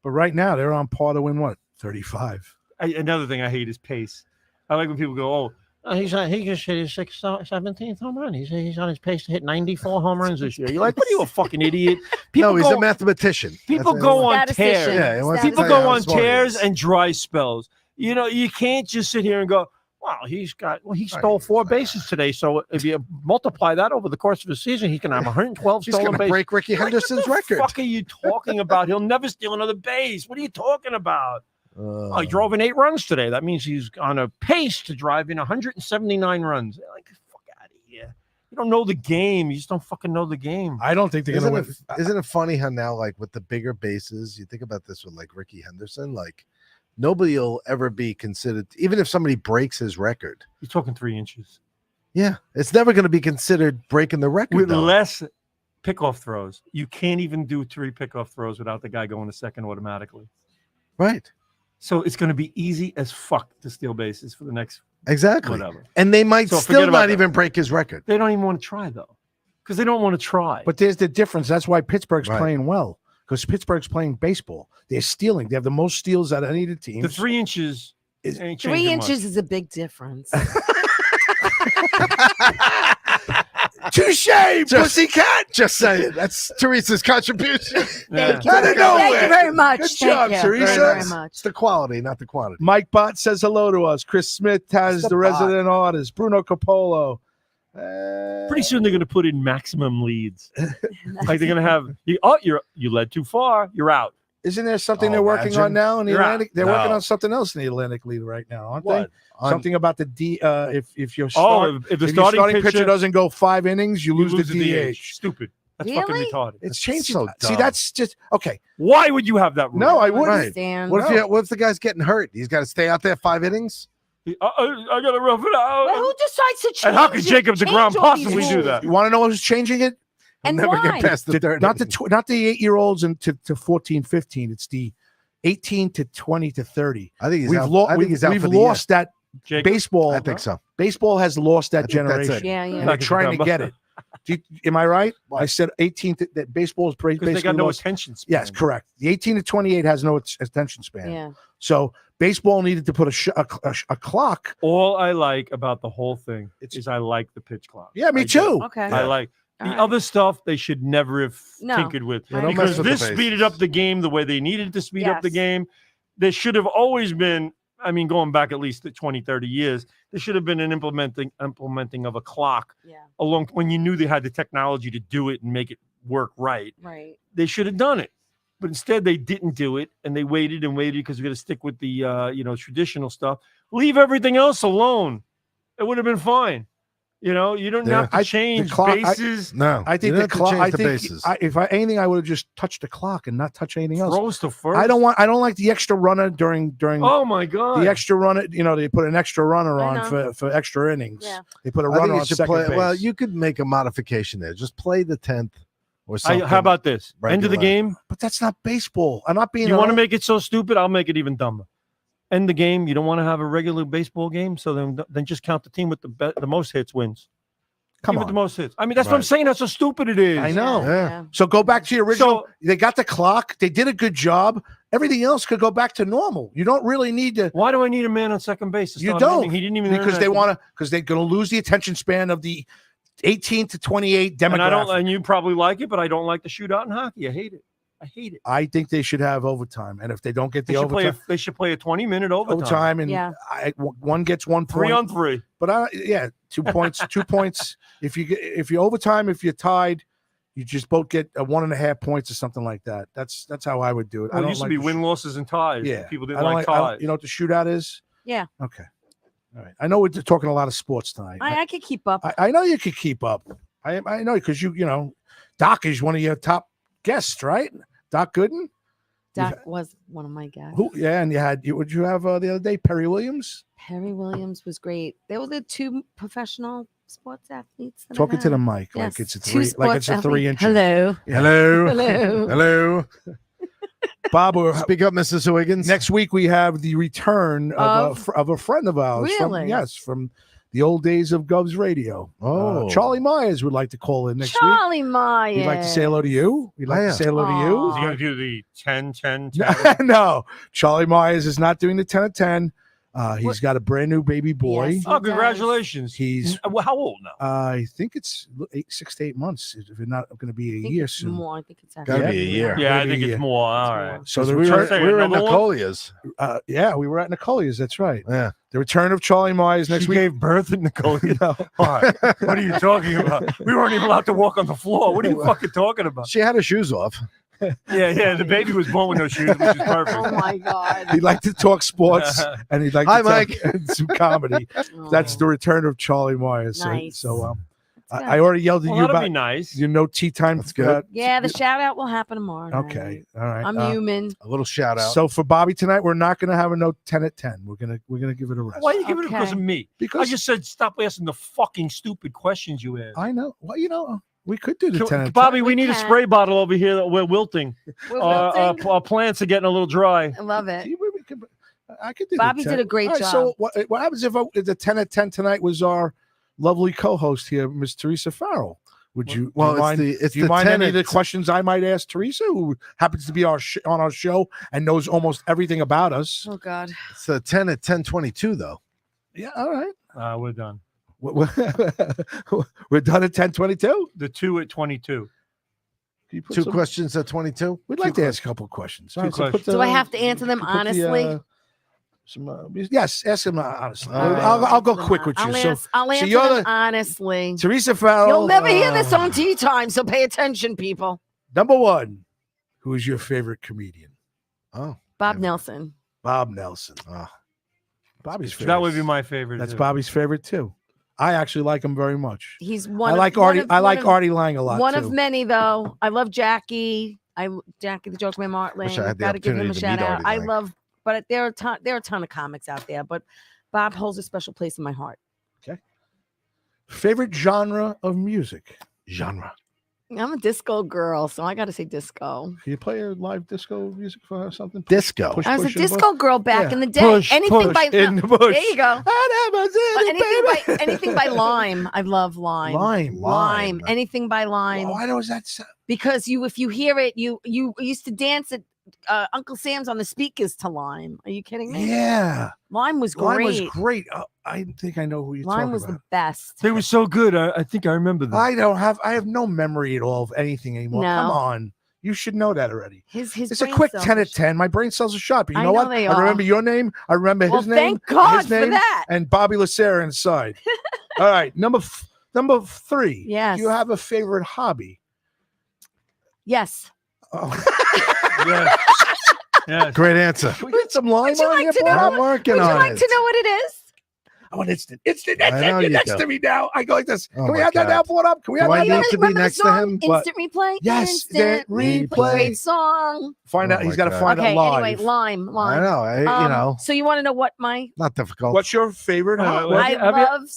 But right now they're on par to win what? 35. Another thing I hate is pace. I like when people go, "Oh, He just hit his 17th home run. He's on his pace to hit 94 home runs this year. You're like, what are you, a fucking idiot? No, he's a mathematician. People go on tears. Yeah, he wants to people tell you go how on smart he tears is. and dry spells. You know, you can't just sit here and go, wow, he stole 4 bases today. So if you multiply that over the course of a season, he can have 112 He's stolen going to bases. break Ricky Henderson's record. What the fuck are you talking about? He'll never steal another base. What are you talking about? He drove in 8 runs today. That means he's on a pace to drive in 179 runs. Like, fuck out of here. You don't know the game. You just don't fucking know the game. I don't think they're going to win. Isn't it funny how now, like with the bigger bases, you think about this with like Ricky Henderson, like nobody will ever be considered, even if somebody breaks his record. You're talking 3 inches. Yeah, it's never going to be considered breaking the record. With though. less pickoff throws. You can't even do 3 pickoff throws without the guy going to second automatically. Right. So it's going to be easy as fuck to steal bases for the next Exactly. whatever. And they might So still forget about not that. even break his record. They don't even want to try, though, because they don't want to try. But there's the difference. That's why Pittsburgh's Right. playing well, because Pittsburgh's playing baseball. They're stealing. They have the most steals out of any of the teams. the 3 inches Is- ain't 3 changing inches much. is a big difference. Touche, pussycat. Just saying. That's Teresa's contribution. Thank you. Out of nowhere. Thank you very much. Good Thank job, you. Teresa. Thank you very much. It's the quality, not the quantity. Mike Bott says hello to us. Chris Smith has the the resident artist. Bruno Capolo. Pretty soon they're going to put in maximum leads. Like they're going to have you led too far. You're out. Isn't there something Oh, they're working imagine. on now in the You're out. Atlantic? They're working No. on something else in the Atlantic League right now, aren't What? they? Something about the D. If your If the if your starting pitcher doesn't go 5 innings, you lose the DH. DH. Stupid. That's Really? fucking retarded. It's That's changing. so See, dumb. that's just okay. Why would you have that rule? No, I I wouldn't. understand. What if the guy's getting hurt? He's got to stay out there 5 innings? I got to rough it out. Well, who decides to change? And how could Jacob change deGrom all these possibly do rules? that? You want to know who's changing it? And Never why? get past the third. Not the inning. not the 8-year-olds and to 14, 15. It's the 18 to 20 to 30. I think he's We've out. lost. I think he's out We've for the lost that Jacob, baseball. year. I think so. Baseball has lost that I think that's generation. it. Yeah, And yeah. they're trying to get it. Am I right? I said 18 to that baseball is because basically they got no lost. attention span. Yes, correct. The 18 to 28 has no attention span. Yeah. So baseball needed to put a clock. All I like about the whole thing is I like the pitch clock. Yeah, me I do. too. Okay. I like the All right. other stuff they should never have No. tinkered with Yeah, don't because mess with the this speeded bases. up the game the way they needed to speed up the Yes. game. There should have always been, I mean, going back at least 20, 30 years, there should have been an implementing of a clock Yeah. along when you knew they had the technology to do it and make it work right. Right. They should have done it. But instead they didn't do it and they waited and waited because we're going to stick with the traditional stuff. Leave everything else alone. It would have been fine. You know, you don't Yeah. have to change clock- bases. No, I think you the don't have to clock. change I the think bases. if anything, I would have just touched the clock and not touch anything else. Throws to first. I don't like the extra runner during Oh my god! the extra runner. You know, they put an extra runner I on know. for extra innings. Yeah. They put a I think runner you on should second play. base. Well, you could make a modification there. Just play the 10th or something. How about this? End of the regular. game. but that's not baseball. I'm not being. You want to a- make it so stupid? I'll make it even dumber. End the game. You don't want to have a regular baseball game, so then just count the team with the most hits wins. Come Team with the on. most hits. I mean, that's what I'm Right. saying. That's how stupid it is. I know. Yeah. So go back to your original. So- They got the clock. They did a good job. Everything else could go back to normal. You don't really need to. Why do I need a man on second base? to You start an don't, inning? He didn't even earn because that. they want to. Because they're going to lose the attention span of the 18 to 28 demographic. And I don't. And you probably like it, but I don't like the shootout in hockey. I hate it. I hate it. I think they should have overtime, and if they don't get They the should play. overtime, They should play a 20-minute overtime. and Yeah. one gets 1 point. 3-on-3. But 2 points. 2 points. If you overtime, if you're tied, you just both get 1.5 points or something like that. That's how I would do it. I Well, it don't used like to be the win losses and ties. Yeah, People I didn't don't like I don't- ties. you know what the shootout is? Yeah. Okay. All right. I know we're talking a lot of sports tonight. I could keep up. I know you could keep up. I know because you know, Doc is one of your top guests, right? Doc Gooden. Doc was one of my guys. Who? Yeah, and would you have the other day Perry Williams? Perry Williams was great. They were the 2 professional sports athletes. that I Talking to the had. mic Yes, like it's a 2 three, like it's sports a 3 athletes. inch. Hello. Hello. Hello. Hello. Bob, Speak up, Mrs. Wiggins. next week we have the return of a friend of ours. Really? From the old days of Gov's Radio. Oh. Charlie Myers would like to call in next week. Charlie Myers. He'd like to say hello to you. He'd like Oh, to yeah. say hello to Is he going to do the 10-10-10? you. No, Charlie Myers is not doing the 10 of 10. He's got a brand new baby boy. Yes. Oh, He does. congratulations. He's Well, how old now? I think it's 6 to 8 months. If it's not going to be I a think year it's soon. more. I think it's Gotta actually be a year. Yeah, I maybe think a it's year. more. All right. So the we return, were in another one? Nicolia's. yeah, we were at Nicolia's. That's right. Yeah. The return of Charlie Myers next She week. gave birth at Nicole. No. What are you talking about? We weren't even allowed to walk on the floor. What are you fucking talking about? She had her shoes off. Yeah. The baby was born with no shoes, which is perfect. Oh my God. He'd like to talk sports and he'd like Hi, to talk Mike. some comedy. That's the return of Charlie Myers. Nice. So That's I already yelled at Well, you that'll about be nice. tea time. That's good. Yeah, the shout out will happen tomorrow. Okay. All right. I'm human. A little shout out. So for Bobby tonight, we're not going to have a no 10 at 10. We're gonna give it a rest. Why are you giving it because Okay. of me? I Because just said stop asking the fucking stupid questions you ask. I know. Well, we could do the 10 at Bobby, we We need a can. spray bottle over here that we're wilting. We're Our wilting. plants are getting a little dry. I love 10. it. I could do Bobby the did 10. a great All right, job. So what happens if the 10 at 10 tonight was our lovely co-host here, Miss Teresa Farrell? Would you Well, do you mind, it's do you the mind any of the tenant. questions I might ask Teresa, who happens to be on our show and knows almost everything about us? Oh God. It's a 10 at 10:22 though. Yeah, all right. We're done. We're done at 10:22. The 2 at 22. Two questions at 22. We'd like to ask a couple of questions. All right, so questions. put Do I have to answer them put the, honestly? yes, ask them honestly. All right. I'll go quick with you. I'll answer you're them honestly. Teresa Farrell. You'll never hear this on tea time, so pay attention, people. Number one. Who is your favorite comedian? Oh, Bob Yeah. Nelson. Bob Nelson. oh. Bobby's favorite. That would be my favorite. That's too. Bobby's favorite too. I actually like him very much. He's one. I of- like one Artie. of- I one like of- Artie Lang a lot One too. of many, though. I love Jackie. Jackie the Jokeman Martling. Wish I had the Got to give him a opportunity to shout meet out. Artie I Lang. love, but there are a ton of comics out there, but Bob holds a special place in my heart. Favorite genre of music? Genre. I'm a disco girl, so I got to say disco. Can you play a live disco music for her or something? Disco. Push, I was a push in the disco girl back Yeah. in the day. Push, anything push by in the bush. there you go. I never did it, baby. Anything by Lime. I love Lime. Lime. Anything by Lime. Why does that sound? Because if you hear it, you used to dance at Uncle Sam's on the speakers to Lime. Are you kidding me? Yeah. Lime was great. Lime was great. I think I know who you're Lime talking was about. the best. They were so good. I think I remember them. I have no memory at all of anything anymore. No. Come on. You should know that already. His It's a brain quick cells 10 are at 10. My brain cells are sharp. But you I know know what? they I remember are. your name. I remember Well, his name. thank God his for name, that. And Bobby Lacera inside. All right. Number 3. Yes. Do you have a favorite hobby? Yes. Oh. Yeah. Yeah. Great answer. Can we get some lime Would you on like here, to boy? know? I'm working Would you on like it. to know what it is? I want instant. Instant. I know You're you next do. to me now. I go like this. Oh Can we my have that God. now? Pull it up. Can we have Do I that need now? to be Remember the next to song? him? What? Instant replay. Yes, Instant the replay. Great song. Find Oh out. He's my got to God. find Okay. out live. Anyway, Lime. I know. You know, So you want to know what my not difficult. What's your favorite hobby? Well, I have you-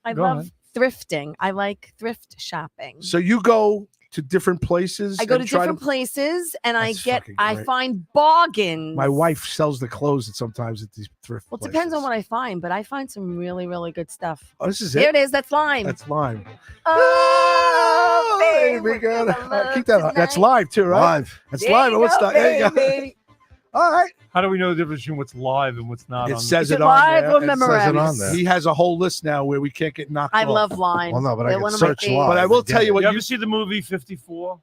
I Go love ahead. thrifting. I like thrift shopping. So you go to different places. I go to and try different places and That's I fucking great. find bargains. My wife sells the clothes sometimes at these thrift Well, it places. depends on what I find, but I find some really, really good stuff. Oh, this is Here it. it is. That's Lime. That's lime. Oh, baby, we we're got gonna keep that. love That's tonight. live too, right? Live. That's There live. you What's go, that? There you go. baby. All right. How do we know the difference between what's live and what's not? It on says Is it it on live there. or It memorex? says it on there. He has a whole list now where we can't get knocked I off. love Lime. Well, no, but I They're can one of my search favorites. live. But I will and tell get you it. what You ever see the movie 54?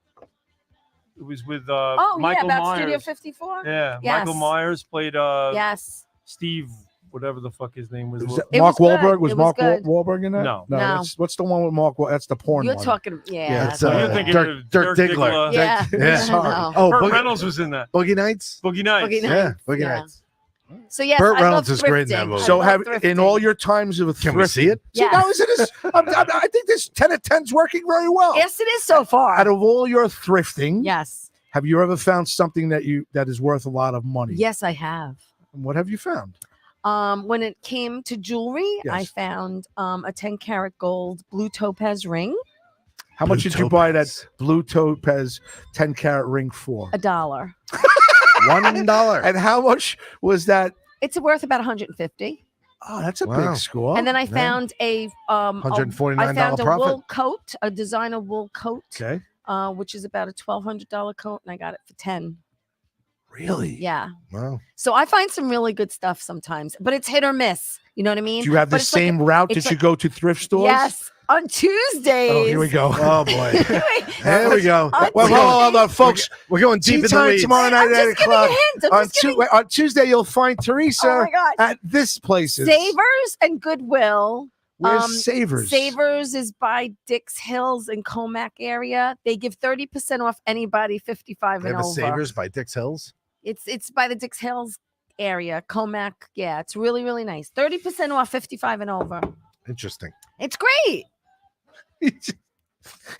It was with Oh, Michael yeah, about Myers. Studio 54? Yeah, Yes. Michael Myers played Yes. Steve, whatever the fuck his name was. Was that It Mark was good. Wahlberg? Was It was Mark good. Wahlberg in that? No. No. No. What's the one with Mark? That's the porn You're one. talking, Yeah, it's You're thinking Dirk of Dirk Dirk Diggler. Diggler. Yeah. Yeah. Sorry. No. Oh, Burt Boogie, Reynolds was in that. Boogie Nights. Boogie Nights. Boogie Nights. Yeah, Boogie Yeah. Nights. So yes, Burt I Reynolds love is great in that thrifting. movie. I So love have in thrifting. all your times of Can we thrifting? see it? See, Yes. now is it? I think this 10 at 10's working very well. Yes, it is so far. Out of all your thrifting, Yes. have you ever found something that is worth a lot of money? Yes, I have. And what have you found? When it came to jewelry, I Yes. found a 10-karat gold blue topaz ring, How much did you buy that blue topaz 10-carat ring for? $1. $1. And how much was that? It's worth about 150. Oh, that's a Wow. big score. And then I yeah. found I $149 found a profit. wool coat, a designer wool coat, okay, which is about a $1,200 coat, and I got it for 10. Really? Yeah. Wow. So I find some really good stuff sometimes, but it's hit or miss. You know what I mean? Do you have the But it's like same route it's that you go to thrift stores? Yes. On Tuesdays. Oh, here we go. Oh boy. There we go. On Well, hold on, folks. We're going Tea deep in the time weeds. tomorrow night I'm at 8 just giving you o'clock. hints. I'm just giving On Tuesday, you'll find Teresa Oh my God. at this place. Savers and Goodwill. Where's Savers? Savers is by Dix Hills in Comac area. They give 30% off anybody 55 They and have a over. Savers by Dix Hills. It's by the Dix Hills area, Comac. Yeah, it's really, really nice. 30% off 55 and over. Interesting. It's great. He just-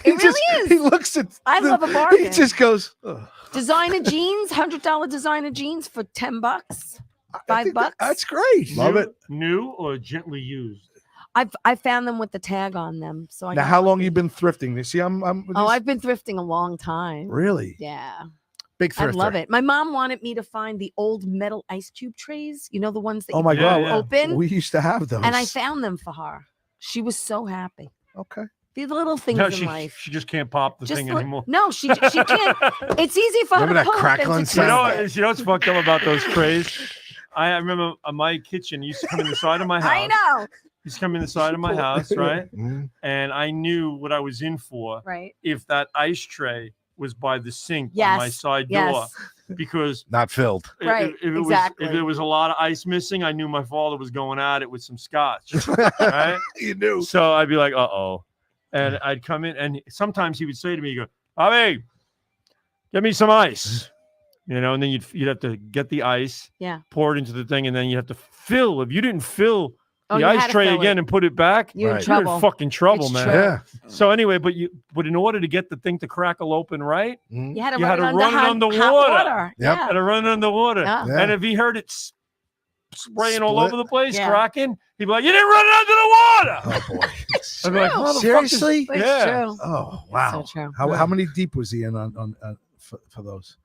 It really is. He looks at. I love a He bargain. just goes. "Ugh." Designer jeans, $100 designer jeans for $10. I think $5. That's great. Love it. New or gently used? I found them with the tag on them. So I Now, got how long lucky. you been thrifting? You see, I'm. Oh, I've been thrifting a long time. really. Yeah. Big I thrifter. love it. My mom wanted me to find the old metal ice cube trays. You know, the ones that Oh you my can God. Yeah. open. We used to have those. And I found them for her. She was so happy. Okay. These little things No, in she life. just can't pop the Just thing li- anymore. No, she can't. It's easy for Remember her that to pull crack it on and to sound? twist it. You know what's fucked up about those trays? I remember my kitchen used to come in the side of my house. I know. Used to come in the side of my house, right? Mhm. And I knew what I was in for Right. if that ice tray was by the sink on my Yes. side door, Yes. because Not filled. Right, if it exactly. was if there was a lot of ice missing, I knew my father was going at it with some scotch, right? You knew. So I'd be like, uh-oh. And I'd come in, and sometimes he would say to me, "Go, Bobby, get me some ice." You know, and then you'd have to get the ice, Yeah. pour it into the thing, and then you have to fill. If you didn't fill Oh, the you had ice to tray fill again it. and put it back, You're in Right. you're trouble. in fucking trouble, It's man. true. Yeah. So anyway, but in order to get the thing to crackle open right, Mhm. You had to You run had it to run it hot underwater. water. Yep. Yeah. had to run it underwater. Yeah. Yeah. And if he heard it spraying all Split. over the place, Yeah. cracking, he'd be like, "You didn't run it under the water." Oh boy. I'd be like, "How the fuck is-" Seriously? It's Yeah. true. Oh It's wow. so true. How many deep was he in on for those?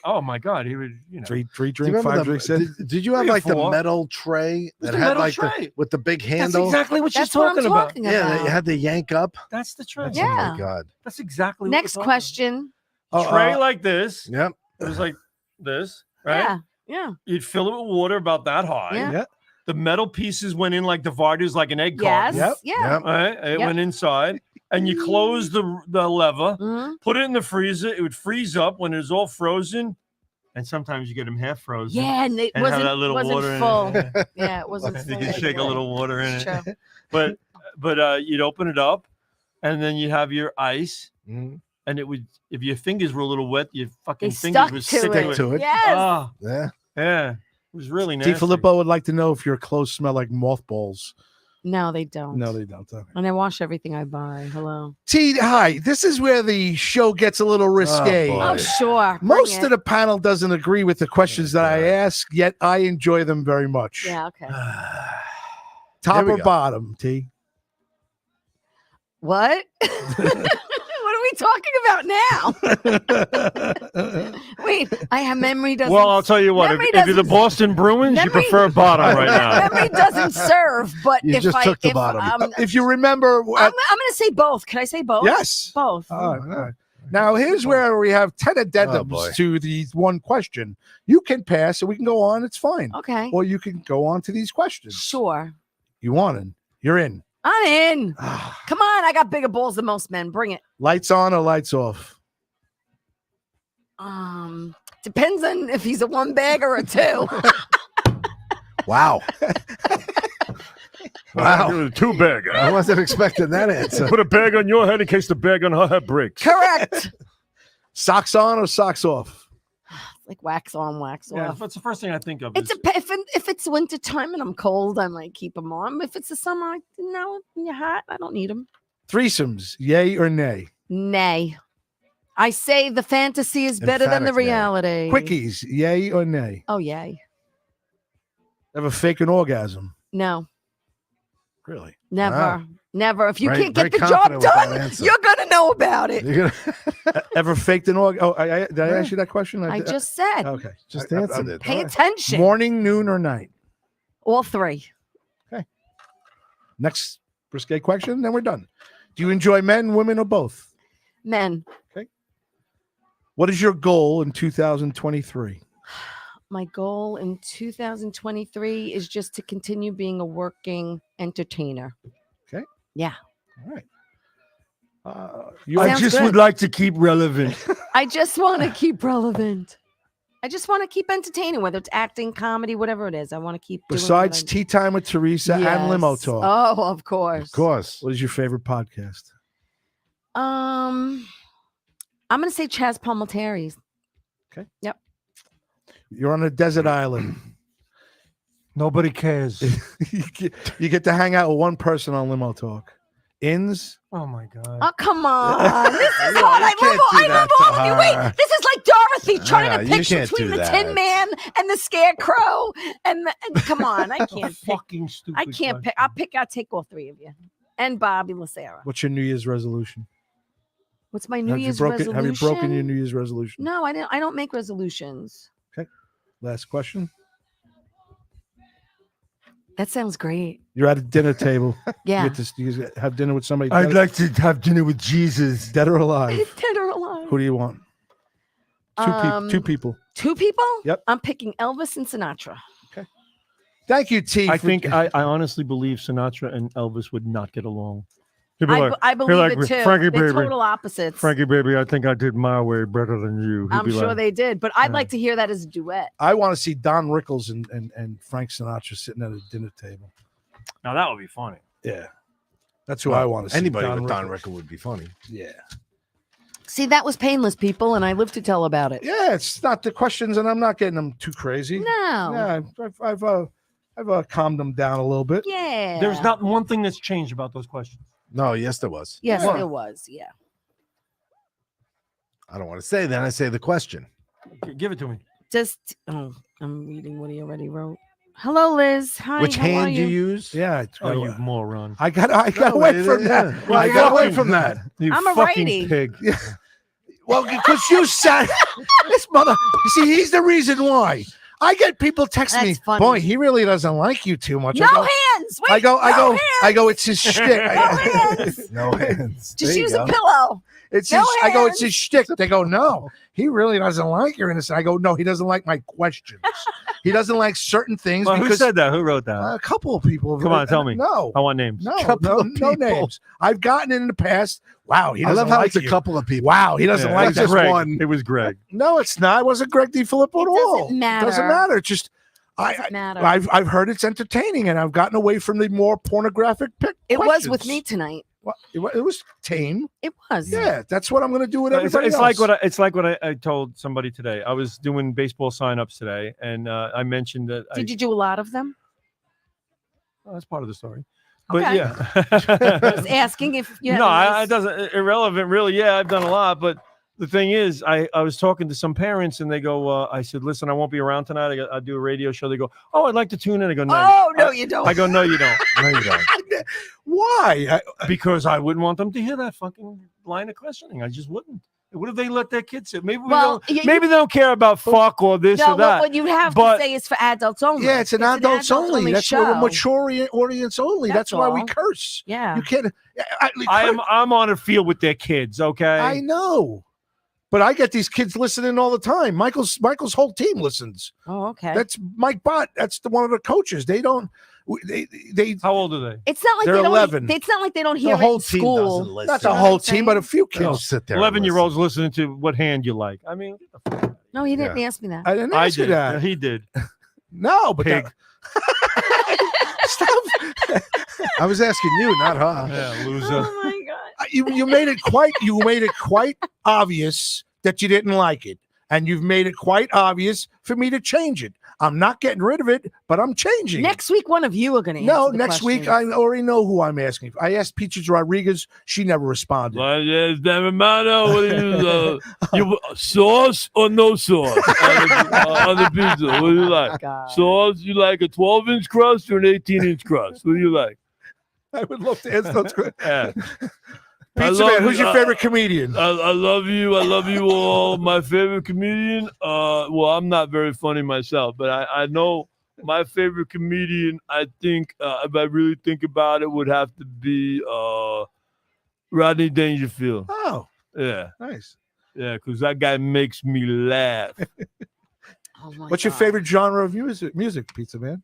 Oh my god, he would, Three Do you drink, remember five the- drinks in? did you have 3 or like the 4. metal tray that the had metal like tray. with the big That's handle? exactly what That's you're what I'm talking about. talking Yeah, about. that you had to yank up. That's the tray. That's, Yeah. Oh my god. That's exactly. Next what we're talking question. about. Tray like this. Yep. It was like this, right? Yeah. Yeah. You'd fill it with water about that high. Yeah. Yeah. The metal pieces went in like dividers, like an egg Yes. carton. Yep. Yeah. Yep. Right? It Yep. went inside, and you close the lever, Mhm. put it in the freezer. It would freeze up when it was all frozen, and sometimes you get them half frozen. Yeah, and it and have wasn't, that little wasn't water full. in it. Yeah, it wasn't You full. can shake a little water in It's it. true. But you'd open it up, and then you'd have your ice, Mhm. and it would, if your fingers were a little wet, your fucking They fingers stuck would to stick it. to it. Yes. Ah, Yeah. yeah, it was really T. nasty. Filippo would like to know if your clothes smell like mothballs. No, they don't. No, they don't. Okay. And I wash everything I buy. Hello. T, hi. This is where the show gets a little risque. boy. Oh, sure. Bring Most it. of the panel doesn't agree with the questions that I ask, yet I enjoy them very much. Yeah, okay. Top Here we or go. bottom, T? What? What are we talking about now? Wait, I have memory doesn't. Well, I'll tell you what. If Memory you're the doesn't- Boston Bruins, you Memory- prefer bottom right now. Memory doesn't serve, but You if just I took the if, bottom. If you remember, I'm going to say both. Can I say both? yes. Both. All right. Now, here's where we have 10 boy. addendums to the one question. You can pass, so we can go on. It's fine. Okay. Or you can go on to these questions. Sure. You want in? You're in. I'm in. Come on, I got bigger balls than most men. Bring it. Lights on or lights off? Depends on if he's a one bag or a two. Wow. Wow. Two bag. I wasn't expecting that answer. Put a bag on your head in case the bag on her head breaks. Correct. Socks on or socks off? Like wax on, wax Yeah, off. that's the first thing I think of. It's is- if it's winter time and I'm cold, I might keep them on. If it's the summer, when you're hot, I don't need them. Threesomes, yay or nay? Nay. I say the fantasy is better than the Emphatic nay. reality. Quickies, yay or nay? Oh, yay. Ever fake an orgasm? No, Really? never. Wow. Never. If you Very- can't get very the job confident with that done, answer. you're going to know about it. You're gonna Ever faked an orgasm? Oh, did I ask you that question? I did- just said, Okay. just I- answered it. pay All right. attention. Morning, noon, or night? All three. Next risque question, then we're done. Do you enjoy men, women, or both? Men. What is your goal in 2023? My goal in 2023 is just to continue being a working entertainer. Okay. Yeah. All right. I Sounds just good. would like to keep relevant. I just want to keep relevant. I just want to keep entertaining, whether it's acting, comedy, whatever it is. I want to keep doing Besides what Tea Time with Teresa and Limo Yes. Talk, Oh, of course. Of course. what is your favorite podcast? I'm gonna say Chaz Palminteri. You're on a desert island. Nobody cares. You get to hang out with one person on Limo Talk. Inns. Oh my god. Oh, come on. This is Yeah, hard. you I can't love, do I love that to all of you. Wait, her. this is like Dorothy trying Yeah, to you pick can't between do the that. Tin Man and the Scarecrow. And come on, I can't pick. Fucking stupid. I can't pick. I'll take all three of you. And Bobby Lacera. What's your New Year's resolution? What's my New Have you Year's broken? resolution? Have you broken your New Year's resolution? No, I didn't. I don't make resolutions. Last question. That sounds great. You're at a dinner table. Yeah. You have dinner with somebody. I'd dead, like to have dinner with Jesus. dead or alive. Dead or alive. Who do you want? Two people. Two people? Yep. I'm picking Elvis and Sinatra. Thank you, T. I for- think I honestly believe Sinatra and Elvis would not get along. He'd be I believe like, it too. Frankie, They're baby. total opposites. Frankie, baby, I think I did my way better than you. He'd I'm be sure like, they did, but I'd Yeah. like to hear that as a duet. I want to see Don Rickles and Frank Sinatra sitting at a dinner table. Now that would be funny. Yeah. That's who I want to see. Anybody Don with Don Rickles. Rickles would be funny. Yeah. See, that was painless, people, and I live to tell about it. Yeah, it's not the questions, and I'm not getting them too crazy. No. Yeah, I've calmed them down a little bit. Yeah. There's not one thing that's changed about those questions. No, yes, there was. Yes, Yeah. there was. Yeah. I don't want to say. Then I say the question. Give it to me. Just, I'm reading what he already wrote. Hello, Liz. Hi. Which how are hand do you use? Yeah. Oh, you moron. I got No, away it- from yeah. that. Well, I got away fucking- from that. You I'm a fucking righty. pig. Well, because you sat this mother. You see, he's the reason why. I get people text me, That's funny. boy, he really doesn't like you too much. No I go, hands. Wait, I go, no hands. it's his shtick. No hands. No hands. Just There you use go. a pillow. It's No his, I go, it's hands. his shtick. They go, no, he really doesn't like your innocence. I go, no, he doesn't like my questions. He doesn't like certain things Well, who because said that? Who wrote that? a couple of people. Come on, tell me. No, I want names. no, Couple no, of no people. names. I've gotten it in the past. Wow, he I doesn't love how like it's a you. couple of people. Wow, he doesn't Yeah, like it was just Greg. one. It was Greg. No, it's not. It wasn't Greg DiFilippo at all. doesn't matter. Doesn't matter. It's just Doesn't matter. I've heard it's entertaining, and I've gotten away from the more pornographic pick. It was with questions. me tonight. Well, it was tame. It was. Yeah, that's what I'm going to do with It's, everybody it's else. like what I told somebody today. I was doing baseball signups today, and I mentioned that. Did you do a lot of them? Well, that's part of the story. But Okay. yeah. Just asking if you had No, a nice- it doesn't irrelevant really. Yeah, I've done a lot, but the thing is, I was talking to some parents and they go, I said, listen, I won't be around tonight. I do a radio show. They go, oh, I'd like to tune in. I go, no. Oh, no, you don't. I go, no, you don't. No, you don't. Why? Because I wouldn't want them to hear that fucking line of questioning. I just wouldn't. What if they let their kids sit? Maybe Well, maybe they don't care about fuck or this No, or that. what you have But- to say is for adults only. Yeah, it's an adults only. That's show. what a mature audience only. That's That's why we all. curse. Yeah. You can't. I'm on a field with their kids. Okay. I know, but I get these kids listening all the time. Michael's whole team listens. Oh, okay. That's Mike Bott. That's one of the coaches. They don't. They How old are they? It's not like They're they don't. 11. It's not like they don't hear The whole it in team school. doesn't listen. not the You know whole what I'm team, but a few They don't kids. sit there. and 11-year-olds listening to what hand you like. I mean, get the fuck out. No, he didn't ask me that. I didn't I ask you did. that. He did. No, but Pig. Stop. I was asking you, not her. Yeah, loser. Oh my god. You made it quite obvious that you didn't like it, and you've made it quite obvious for me to change it. I'm not getting rid of it, but I'm changing it. Next week, one of you are going to answer. No, the next week questions. I already know who I'm asking. I asked Peaches Rodriguez. She never responded. Well, it doesn't matter what you sauce or no sauce on the pizza. What do you like? God. Sauce? You like a 12-inch crust or an 18-inch crust? What do you like? I would love to answer those questions. Yeah. I Pizza love Man, who's you. your favorite comedian? I love you. I love you all. My favorite comedian. Well, I'm not very funny myself, but I know my favorite comedian. I think if I really think about it, would have to be Rodney Dangerfield. Oh, Yeah, nice. yeah, because that guy makes me laugh. Oh my What's your God. favorite genre of music, Pizza Man?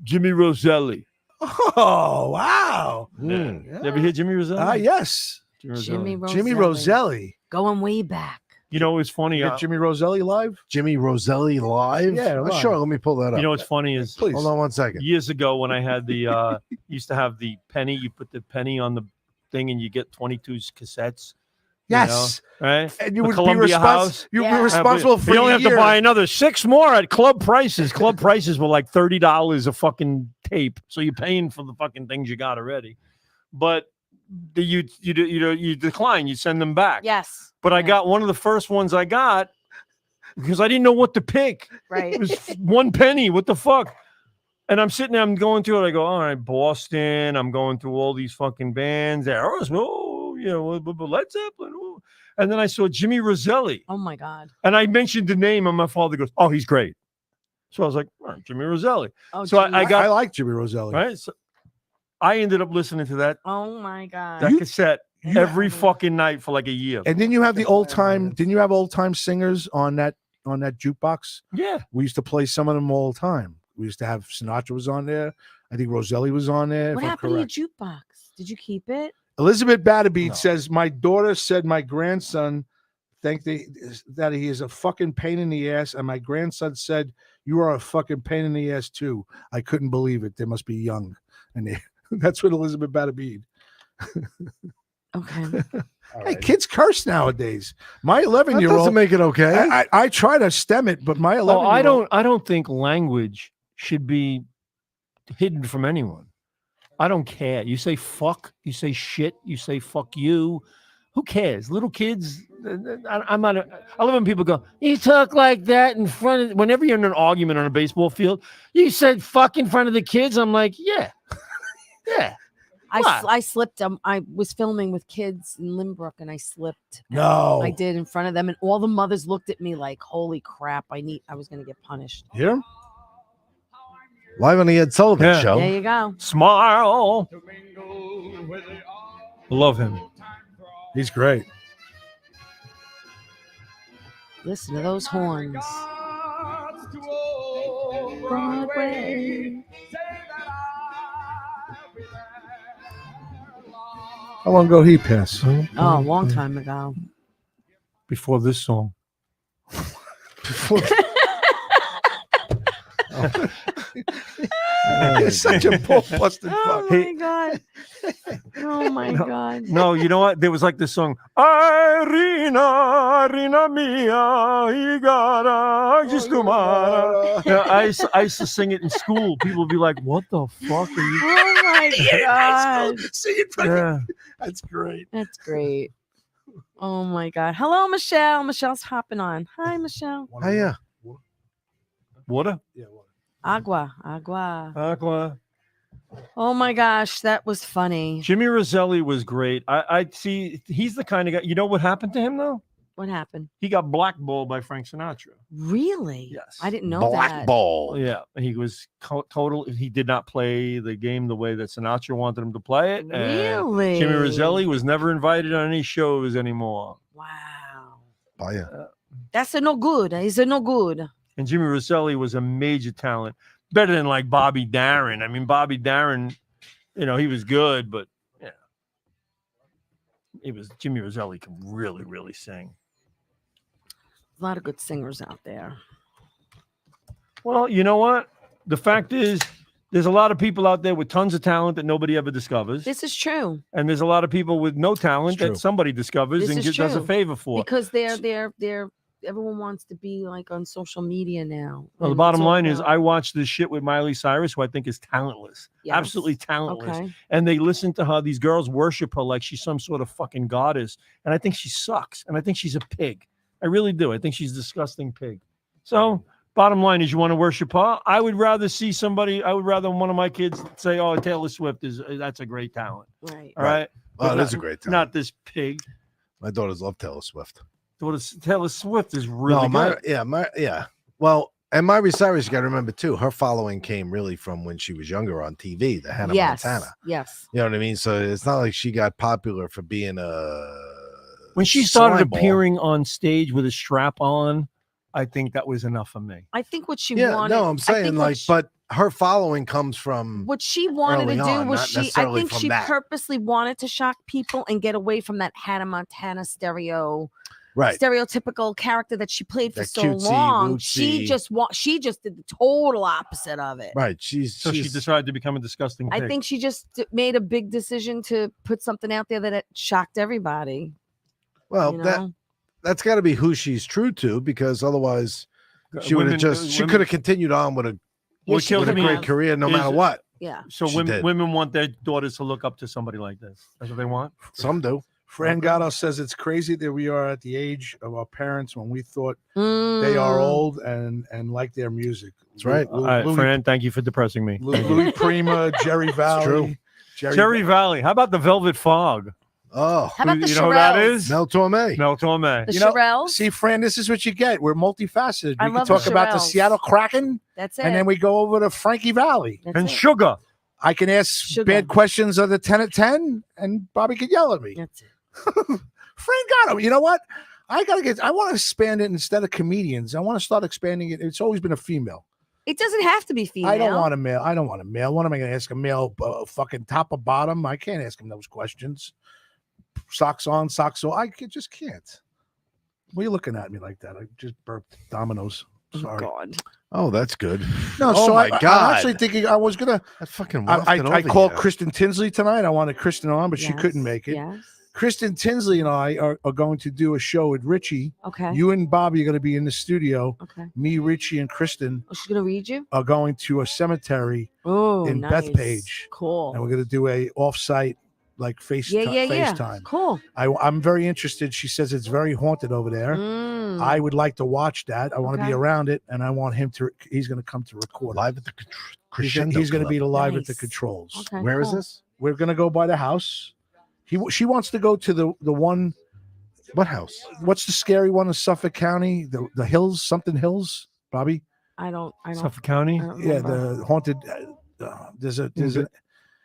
Jimmy Roselli. Oh, wow. Mm. Yeah. You ever hear Jimmy Roselli? Yes. Jimmy Roselli. Jimmy Roselli. Going way back. You know, it's funny. You get Jimmy Roselli live? Jimmy Roselli live? Yeah, Oh, live. sure. Let me pull that up. You know what's funny is Please. Hold on one second. years ago when I had the used to have the penny. You put the penny on the thing and you get 22 cassettes. Yes. You know, right? And you The would Columbia be House. you Yeah. were responsible But for you only have year. to buy another 6 more at club prices. Club prices were like $30 a fucking tape, so you're paying for the fucking things you got already. But you decline. You send them back. Yes. But I Yeah. got one of the first ones I got because I didn't know what to pick. Right. It was 1 penny. What the fuck? And I'm sitting there, I'm going through it. I go, all right, Boston. I'm going through all these fucking bands. Aerosmith, Led Zeppelin. Oh. And then I saw Jimmy Roselli. Oh my God. And I mentioned the name, and my father goes, oh, he's great. So I was like, all right, Jimmy Roselli. Oh, So I geez. got- I like Jimmy Roselli. Right? So I ended up listening to that Oh my God. cassette every fucking night for like a year. And then you have the old time. Didn't you have old time singers on that jukebox? Yeah. We used to play some of them all the time. We used to have Sinatra was on there. I think Roselli was on there. What if I'm happened correct. to your jukebox? Did you keep it? Elizabeth Batterbeat No. says, my daughter said my grandson that he is a fucking pain in the ass. And my grandson said, you are a fucking pain in the ass too. I couldn't believe it. They must be young. And that's what Elizabeth Batterbeat. Okay. Hey, kids curse nowadays. My That 11-year-old. doesn't make it okay. I try to stem it, but my 11 Oh, I don't think language should be hidden from anyone. I don't care. You say fuck, you say shit, you say fuck you. Who cares? Little kids. I love when people go, you talk like that in front of, whenever you're in an argument on a baseball field, you said fuck in front of the kids. I'm like, yeah. Yeah. I slipped. I was filming with kids in Limbrook and I slipped. No. I did in front of them. And all the mothers looked at me like, holy crap, I was going to get punished. Hear him? Live on the Ed Sullivan Yeah. Show. There you go. Smile. Love him. He's great. Listen to those horns. Broadway. How long ago he passed? Oh, a long time ago. Before this song. You're such a bull-busted Oh fuck. my God. Oh my God. No, you know what? There was like this song, Irina, Irina mia, igara, just tomorrow. I used to sing it in school. People would be like, what the fuck are you? Oh my God. See it, Yeah. That's great. That's great. Oh my God. Hello, Michelle. Michelle's hopping on. Hi, Michelle. Hiya. Water? Yeah, well, Agua. Aqua. Oh my gosh. That was funny. Jimmy Roselli was great. I see he's the kind of guy. You know what happened to him though? What happened? He got blackballed by Frank Sinatra. Really? Yes. I didn't know that. Blackball. Yeah, he was total. He did not play the game the way that Sinatra wanted him to play it. And Really? Jimmy Roselli was never invited on any shows anymore. Wow. Hiya. That's a no good. He's a no good. And Jimmy Roselli was a major talent, better than like Bobby Darin. I mean, Bobby Darin, he was good, but yeah, Jimmy Roselli could really, really sing. A lot of good singers out there. Well, you know what? The fact is, there's a lot of people out there with tons of talent that nobody ever discovers. This is true And there's a lot of people with no talent It's true. that somebody discovers This and is does a true. favor for. because they're everyone wants to be like on social media now. Well, the And bottom it's all line is, about- I watch this shit with Miley Cyrus, who I think is talentless, Yes. absolutely talentless. Okay. And they listen to her. These girls worship her like she's some sort of fucking goddess. And I think she sucks. And I think she's a pig. I really do. I think she's a disgusting pig. So, bottom line is, you want to worship her? I would rather one of my kids say, "Oh, Taylor Swift that's a great talent." Right. All right. Oh, But that's a great time. Not this pig. My daughters love Taylor Swift. Taylor Swift is really good. Yeah. Well, and Miley Cyrus, you got to remember too, her following came really from when she was younger on TV, the Hannah Yes. Montana. Yes. You know what I mean? So it's not like she got popular for being a. When she started slime ball. appearing on stage with a strap on, I think that was enough for me. I think what she Yeah, wanted. no, I'm I saying think like, but her following comes from what she wanted early to do on, was not she. I necessarily think from she that. purposely wanted to shock people and get away from that Hannah Montana right. stereotypical character that she played for That so cutesy, long. wootsy. She just did the total opposite of it. Right. So she she's decided to become a disgusting I pig. think she just made a big decision to put something out there that it shocked everybody. well you know? that's got to be who she's true to, because otherwise she would have just she could have continued on with a Yeah, she kills with a could great have. career no is- matter what. Yeah. So She did. women want their daughters to look up to somebody like this. That's what they want. Some do. Fran Gatto says it's crazy that we are at the age of our parents when we thought they Mm. are old and like their music. That's right. All right, Fran, thank you for depressing me. Louis Prima, Jerry Valley. true. Cherry Valley. How about the Velvet Fog? Oh, How about the you know who that Shirelles? is? Mel Torme. Mel Torme. The You know, Shirelles? See, Fran, this is what you get. We're multifaceted. I We can love the talk about the Shirelles. Seattle Kraken, That's it. and then we go over to Frankie Valley. That's And it. Sugar. I can ask Sugar. bad questions of the 10 at 10, and Bobby can yell at me. That's it. Fran Gatto, you know what? I want to expand it instead of comedians. I want to start expanding it. It's always been a female. It doesn't have to be female. I don't want a male. What am I going to ask a male? Fucking top or bottom? I can't ask him those questions. Socks on, socks off. Just can't. What are you looking at me like that? I just burped Domino's. Oh, Sorry. God. Oh, that's good. No, Oh so my I'm God. actually thinking I was gonna. That fucking I called Kristen Tinsley tonight. I wanted Kristen on, but she Yes, couldn't make it. Yes. Kristen Tinsley and I are going to do a show with Richie. Okay. You and Bobby are going to be in the studio. Okay. Me, Richie, and Kristen Oh, she's gonna read you. are going to a cemetery, Oh, in nice. Bethpage. Cool. and we're going to do a off-site like FaceTime. Cool. I'm very interested. She says it's very haunted over there. Mm. I would like to watch that. I want to Okay. be around it, and I want him to. He's going to come to record. live at the He's Crescendo. going to be live at the Nice. controls. Okay, Where is cool. this? We're going to go by the house. She wants to go to the one. What house? What's the scary one in Suffolk County? The hills, something hills, Bobby. I don't. Suffolk County. I don't Yeah, remember. the haunted. There's a.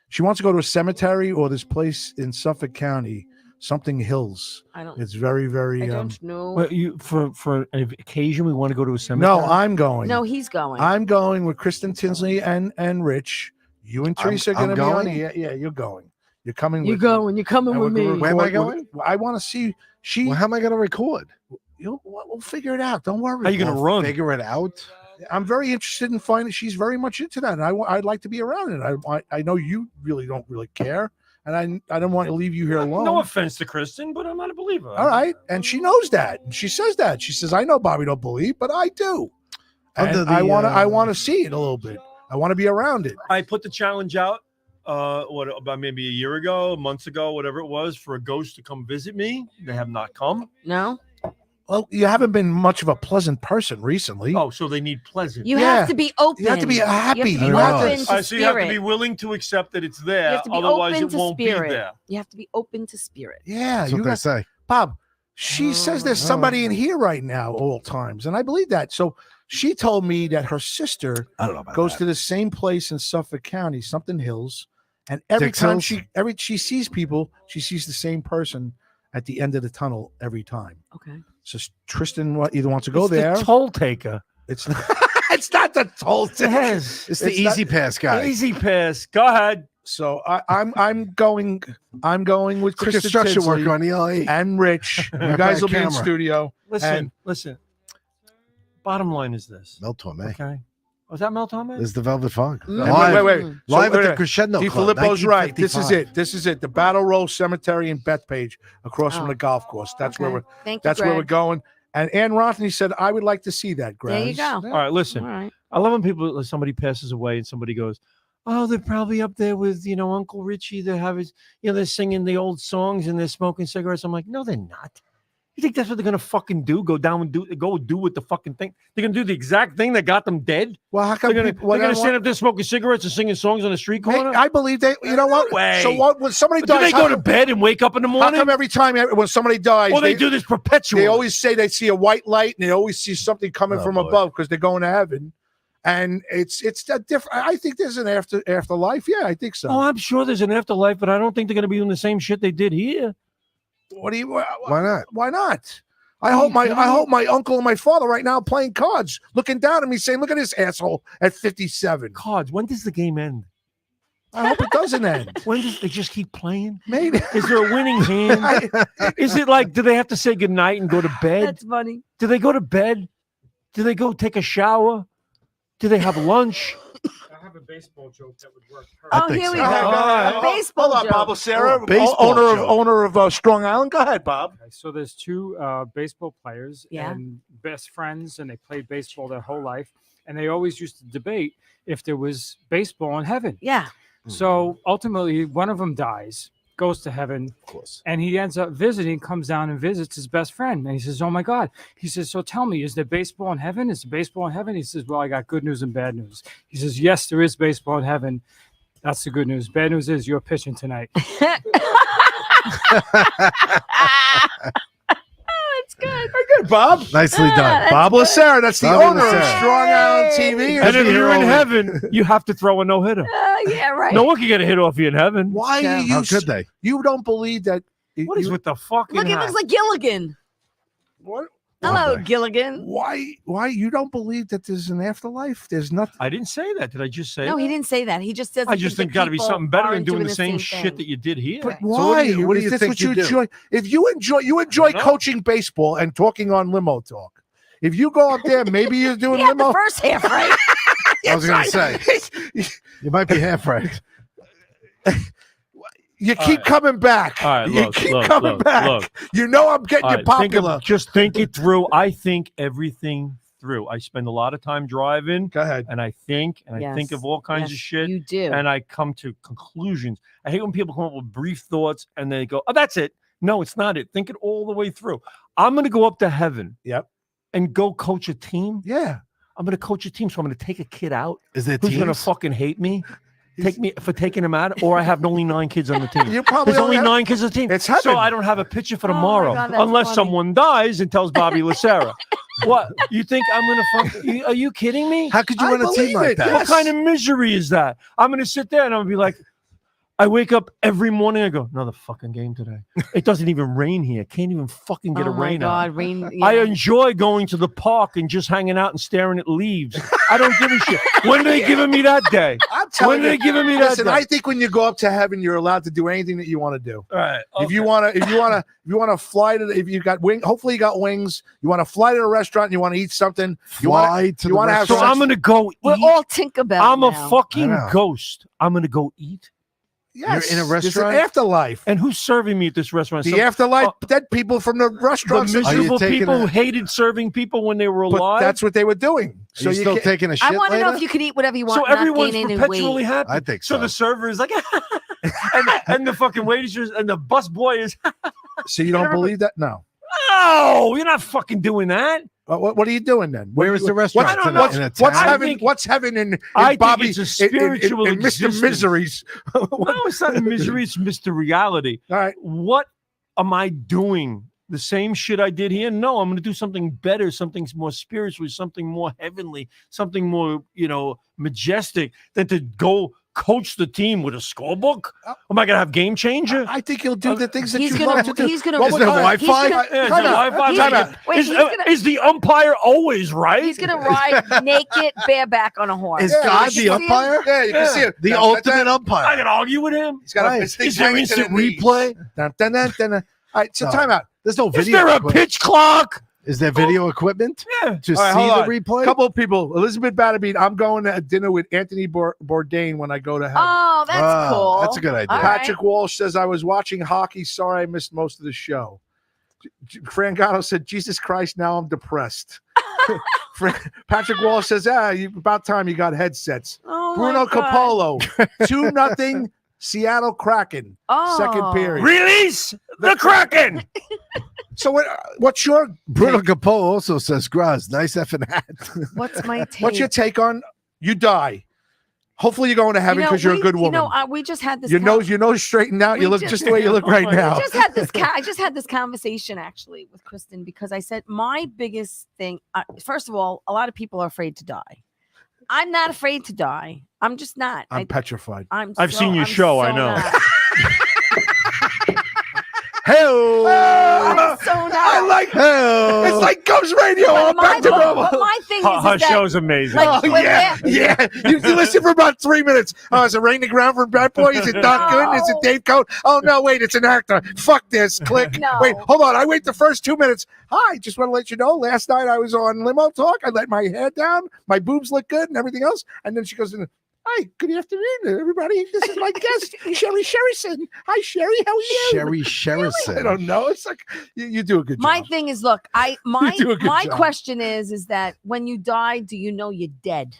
She wants to go to a cemetery or this place in Suffolk County, something hills. I don't. It's very, very. I don't know. Well, you for an occasion we want to go to a cemetery. No, I'm going. No, he's going. I'm going with Kristen Tinsley and Rich. You and Teresa are I'm going to be on. going? Yeah, you're going. You're coming. You're with me. going. You're coming And with we're gonna me. Where am I record- going? I want to see. She. Well, how am I going to record? We'll figure it out. Don't worry. How you going to We'll run? Figure it out. I'm very interested in finding. She's very much into that, and I'd like to be around it. I know you really don't really care, and I don't want to leave you here alone. No offense to Kristen, but I'm not a believer. All right, and she knows that. And she says that. She says, "I know Bobby don't believe, but I do." And Under the, I want to see it a little bit. I want to be around it. I put the challenge out. What about maybe a year ago, months ago, whatever it was, for a ghost to come visit me. They have not come. No. Well, you haven't been much of a pleasant person recently. Oh, so they need pleasant. You Yeah. have to be open. You have to be happy. You have to be You have to- open to All right, so you have to be spirit. willing to accept that it's You there. have to be Otherwise, open it to won't spirit. be there. You have to be open to spirit. Yeah, That's you what they got say. Bob. She says there's somebody in here right now all times, and I believe that. So she told me that her sister I don't know about goes that. to the same place in Suffolk County, something hills, and every Dix time Hills? she sees people, she sees the same person at the end of the tunnel every time. Okay. So Tristan either wants to go It's there. the toll taker. It's not, it's not the toll. Yes. It's the It's not- easy pass guy. Easy pass. Go ahead. So I'm going with It's a Kristen construction Tinsley worker on ELA. and Rich. You guys will be in Camera. studio. Listen. Bottom line is this. Mel Torme. Okay. Was that Mel Torme? This is the Velvet Fog. Mm. Live, Wait. live So, at the wait, Crescendo Club. DiFilippo's right. This is 1955. it. This is it. The Battle Row Cemetery in Bethpage, across from Oh. the golf course. That's where Okay. we're. Thank you, That's where we're Greg. going. And Ann Rothney said, "I would like to see that." Graz. There you go. All right, listen. All right. I love when somebody passes away and somebody goes, "Oh, they're probably up there with Uncle Richie. They have his, they're singing the old songs and they're smoking cigarettes." I'm like, no, they're not. You think that's what they're gonna fucking do? Go down and do with the fucking thing? They're gonna do the exact thing that got them dead. Well, how come They're people? gonna stand up there smoking cigarettes and singing songs on the street corner. I believe they. You know what? No way. So what? When somebody But do dies, they go to bed and wake up in the How morning? come every time when somebody dies, Or they do this perpetually? They always say they see a white light and they always see something coming Oh, from boy. above because they're going to heaven. And it's a different. I think there's an afterlife. Yeah, I think so. Oh, I'm sure there's an afterlife, but I don't think they're gonna be doing the same shit they did here. What do you? Why not? Why not? I hope my uncle and my father right now are playing cards, looking down at me, saying, "Look at this asshole at 57." Cards. When does the game end? I hope it doesn't end. When does they just keep playing? Maybe. Is there a winning hand? Is it like, do they have to say goodnight and go to bed? That's funny. Do they go to bed? Do they go take a shower? Do they have lunch? I have a baseball joke that would work. Oh, here we go. All A baseball Hold on, joke. Bob Sarah, baseball joke. owner of Strong Island. Go ahead, Bob. Okay, so there's two baseball players Yeah. and best friends, and they played baseball their whole life, and they always used to debate if there was baseball in heaven. Yeah. So ultimately, one of them dies, goes to heaven, Of course. and he ends up visiting, comes down and visits his best friend. And he says, "Oh my God." He says, "So tell me, is there baseball in heaven? Is there baseball in heaven?" He says, "Well, I got good news and bad news." He says, "Yes, there is baseball in heaven. That's the good news. Bad news is you're pitching tonight." It's good. Good, Bob. Nicely done. That's Bob good. Lacerra, that's the Bobby owner of Lacerra. Strong Island TV. And if you're in Superhero. heaven, you have to throw a no-hitter. Yeah, right. No one can get a hit off you in heaven. Why Yeah. you How could they? You don't believe that? What is with the fucking Look, it hat? looks like Gilligan. What? Hello, boy. Gilligan. Why you don't believe that there's an afterlife? There's nothing. I didn't say that. Did I just say No, that? he didn't say that. He just says. I just think got to be something better than doing the same shit that you did here. But So what why? do you- what do you Is this think what you do? enjoy? If you enjoy I don't know. coaching baseball and talking on limo talk. If you go up there, maybe you're doing He had the limo. first half right. I was going to say, you might be half right. You All keep right. coming back. All right, you look, keep look, coming look, back. look. You know I'm getting All you right, popular. just think it through. I think everything through. I spend a lot of time driving, Go ahead. and I think Yes. of all kinds of Yes, shit, You do. and I come to conclusions. I hate when people come up with brief thoughts and they go, "Oh, that's it." No, it's not it. Think it all the way through. I'm going to go up to heaven. Yep. And go coach a team. Yeah. I'm going to coach a team, so I'm going to take a kid out Is there who's going to teams? fucking hate me. Take me for taking him out, or I have only 9 kids on the team. You probably There's only have- 9 kids on the team. It's so heaven. I don't have a picture for Oh my tomorrow, God, that's unless funny. someone dies and tells Bobby Lacerra. What? You think I'm going to fuck? Are you kidding me? How could you I run a team believe like it. that? What kind of misery is that? I'm going to sit there and I'm going to be like, I wake up every morning. I go, another fucking game today. It doesn't even rain here. Can't even fucking get oh a my rain out. God, rain. I yeah. enjoy going to the park and just hanging out and staring at leaves. I don't give a shit. When are they giving me that day? I'm When telling are they you. giving me that Listen, day? I think when you go up to heaven, you're allowed to do anything that you want to do. All right. If you want to fly to, if you got wing, hopefully you got wings. You want to fly to a restaurant and you want to eat something. You want Fly to you the wanna have So restaurant? I'm gonna go We're eat. all Tinkerbell. I'm a now. fucking I know. ghost. I'm gonna go eat. yes, in a there's restaurant? an afterlife. And who's serving me at this restaurant? The Some- afterlife, uh, dead people from the the restaurants. miserable taking people a- who hated serving people when they were But alive. that's what they were doing. Are So you you still can't- taking a shit I want to know later? if you could eat whatever you want. so and not everyone's gain any perpetually weight. happy. I think So so. the server is like, and the fucking waitress and the bus boy is, so you don't believe that? No. no, you're not fucking doing that. What are you doing then? Where is the restaurant? I don't In a- know. in a What's town? I heaven? think- What's heaven in I think Bobby? it's a spiritual in Mr. existence. Misery's. No, it's not a misery. It's Mr. Reality. All right. What am I doing? The same shit I did here? No, I'm going to do something better, something more spiritual, something more heavenly, something more, majestic than to go coach the team with a scorebook. Am I going to have game changer? I think he'll do the things that He's you gonna- love to do. he's gonna- What Is would- there all right, He's Wi-Fi? gonna- Yeah, time the out. Wi-Fi. Time out. Wait, Is, he's gonna- is the umpire always right? He's gonna ride naked, bareback on a horse. Is Yeah, God you the see him? umpire? Yeah, you can see it. The Dun, ultimate dun, dun. I umpire. can argue with him. He's got Right. a stick Is there hanging to instant the knees. replay? Dun, dun, dun, dun, dun. All right, so No. time out. There's no Is video. there a equipment. pitch clock? Is there video equipment Yeah. to All right, see hold the on. replay? A couple of people. Elizabeth Batterbeat. I'm going to dinner with Anthony Bourdain when I go to heaven. Oh, that's Ah, cool. that's a good idea. All right. Patrick Walsh says, I was watching hockey. Sorry I missed most of the show. Frangano said, Jesus Christ, now I'm depressed. Patrick Walsh says, about time you got headsets. Oh Bruno my God. Capolo, 2-0 Seattle Kraken. Oh. Second period. Release the Kraken. So what's your Bruno take? Capone also says, Graz, nice effing hat. What's my take? What's your take on you die? Hopefully you're going to heaven because you're a good woman. We just had this. Your nose straightened out. we You look just the way you look right now. We just had this. I just had this conversation actually with Kristen because I said my biggest thing. First of all, a lot of people are afraid to die. I'm not afraid to die. I'm just not. I'm petrified. I've seen your show, I know. Hey, So nice. I like. hey, It's like Ghost Radio. All back to normal. But my thing Her is that show's amazing. like, Oh when yeah, yeah. You listen for about 3 minutes. Oh, is it Rain the Ground for Bad Boy? Is it Not Good? Is it No. Dave Coate? Oh no, wait, it's an actor. Fuck this. Click. No. Wait, hold on. I wait the first 2 minutes. Hi, just want to let you know. Last night I was on Limo Talk. I let my hair down. My boobs look good and everything else. And then she goes in. Hi, good afternoon, everybody. This is my guest, Sherry Sherrison. Hi, Sherry. How are you? Sherry Sherrison. I don't know. It's like you do a good my job. thing is, look, my do a good job. question is that when you die, do you know you're dead?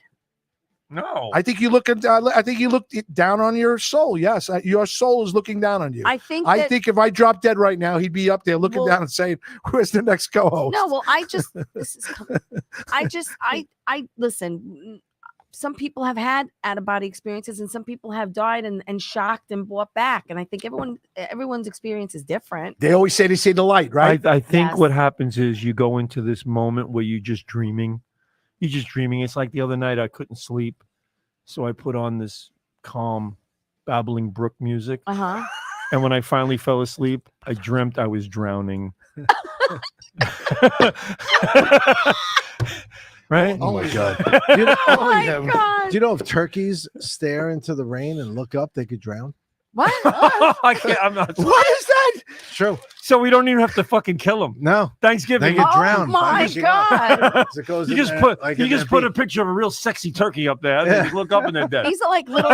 No. I think you look at. I think you look down on your soul. Yes, your soul is looking down on you. I think If I dropped dead right now, he'd be up there looking down and saying, "Where's the next co-host?" no. Well, I listen. Some people have had out-of-body experiences, and some people have died and shocked and brought back. And I think everyone's experience is different. They always say they see the light, right? I think Yes. what happens is you go into this moment where you're just dreaming. You're just dreaming. It's like the other night I couldn't sleep. So I put on this calm, babbling brook music. Uh-huh. And when I finally fell asleep, I dreamt I was drowning. Right? Oh my god! Do you know, Oh my God. do you know if turkeys stare into the rain and look up, they could drown? What? I can't, I'm not. What is that? It's true. So we don't even have to fucking kill them. No, Thanksgiving. They get Oh drowned. my Because God. it goes You in just there, put like you in just their put a beak. picture of a real sexy turkey up there. And Yeah. they just look up and they're dead. These are like little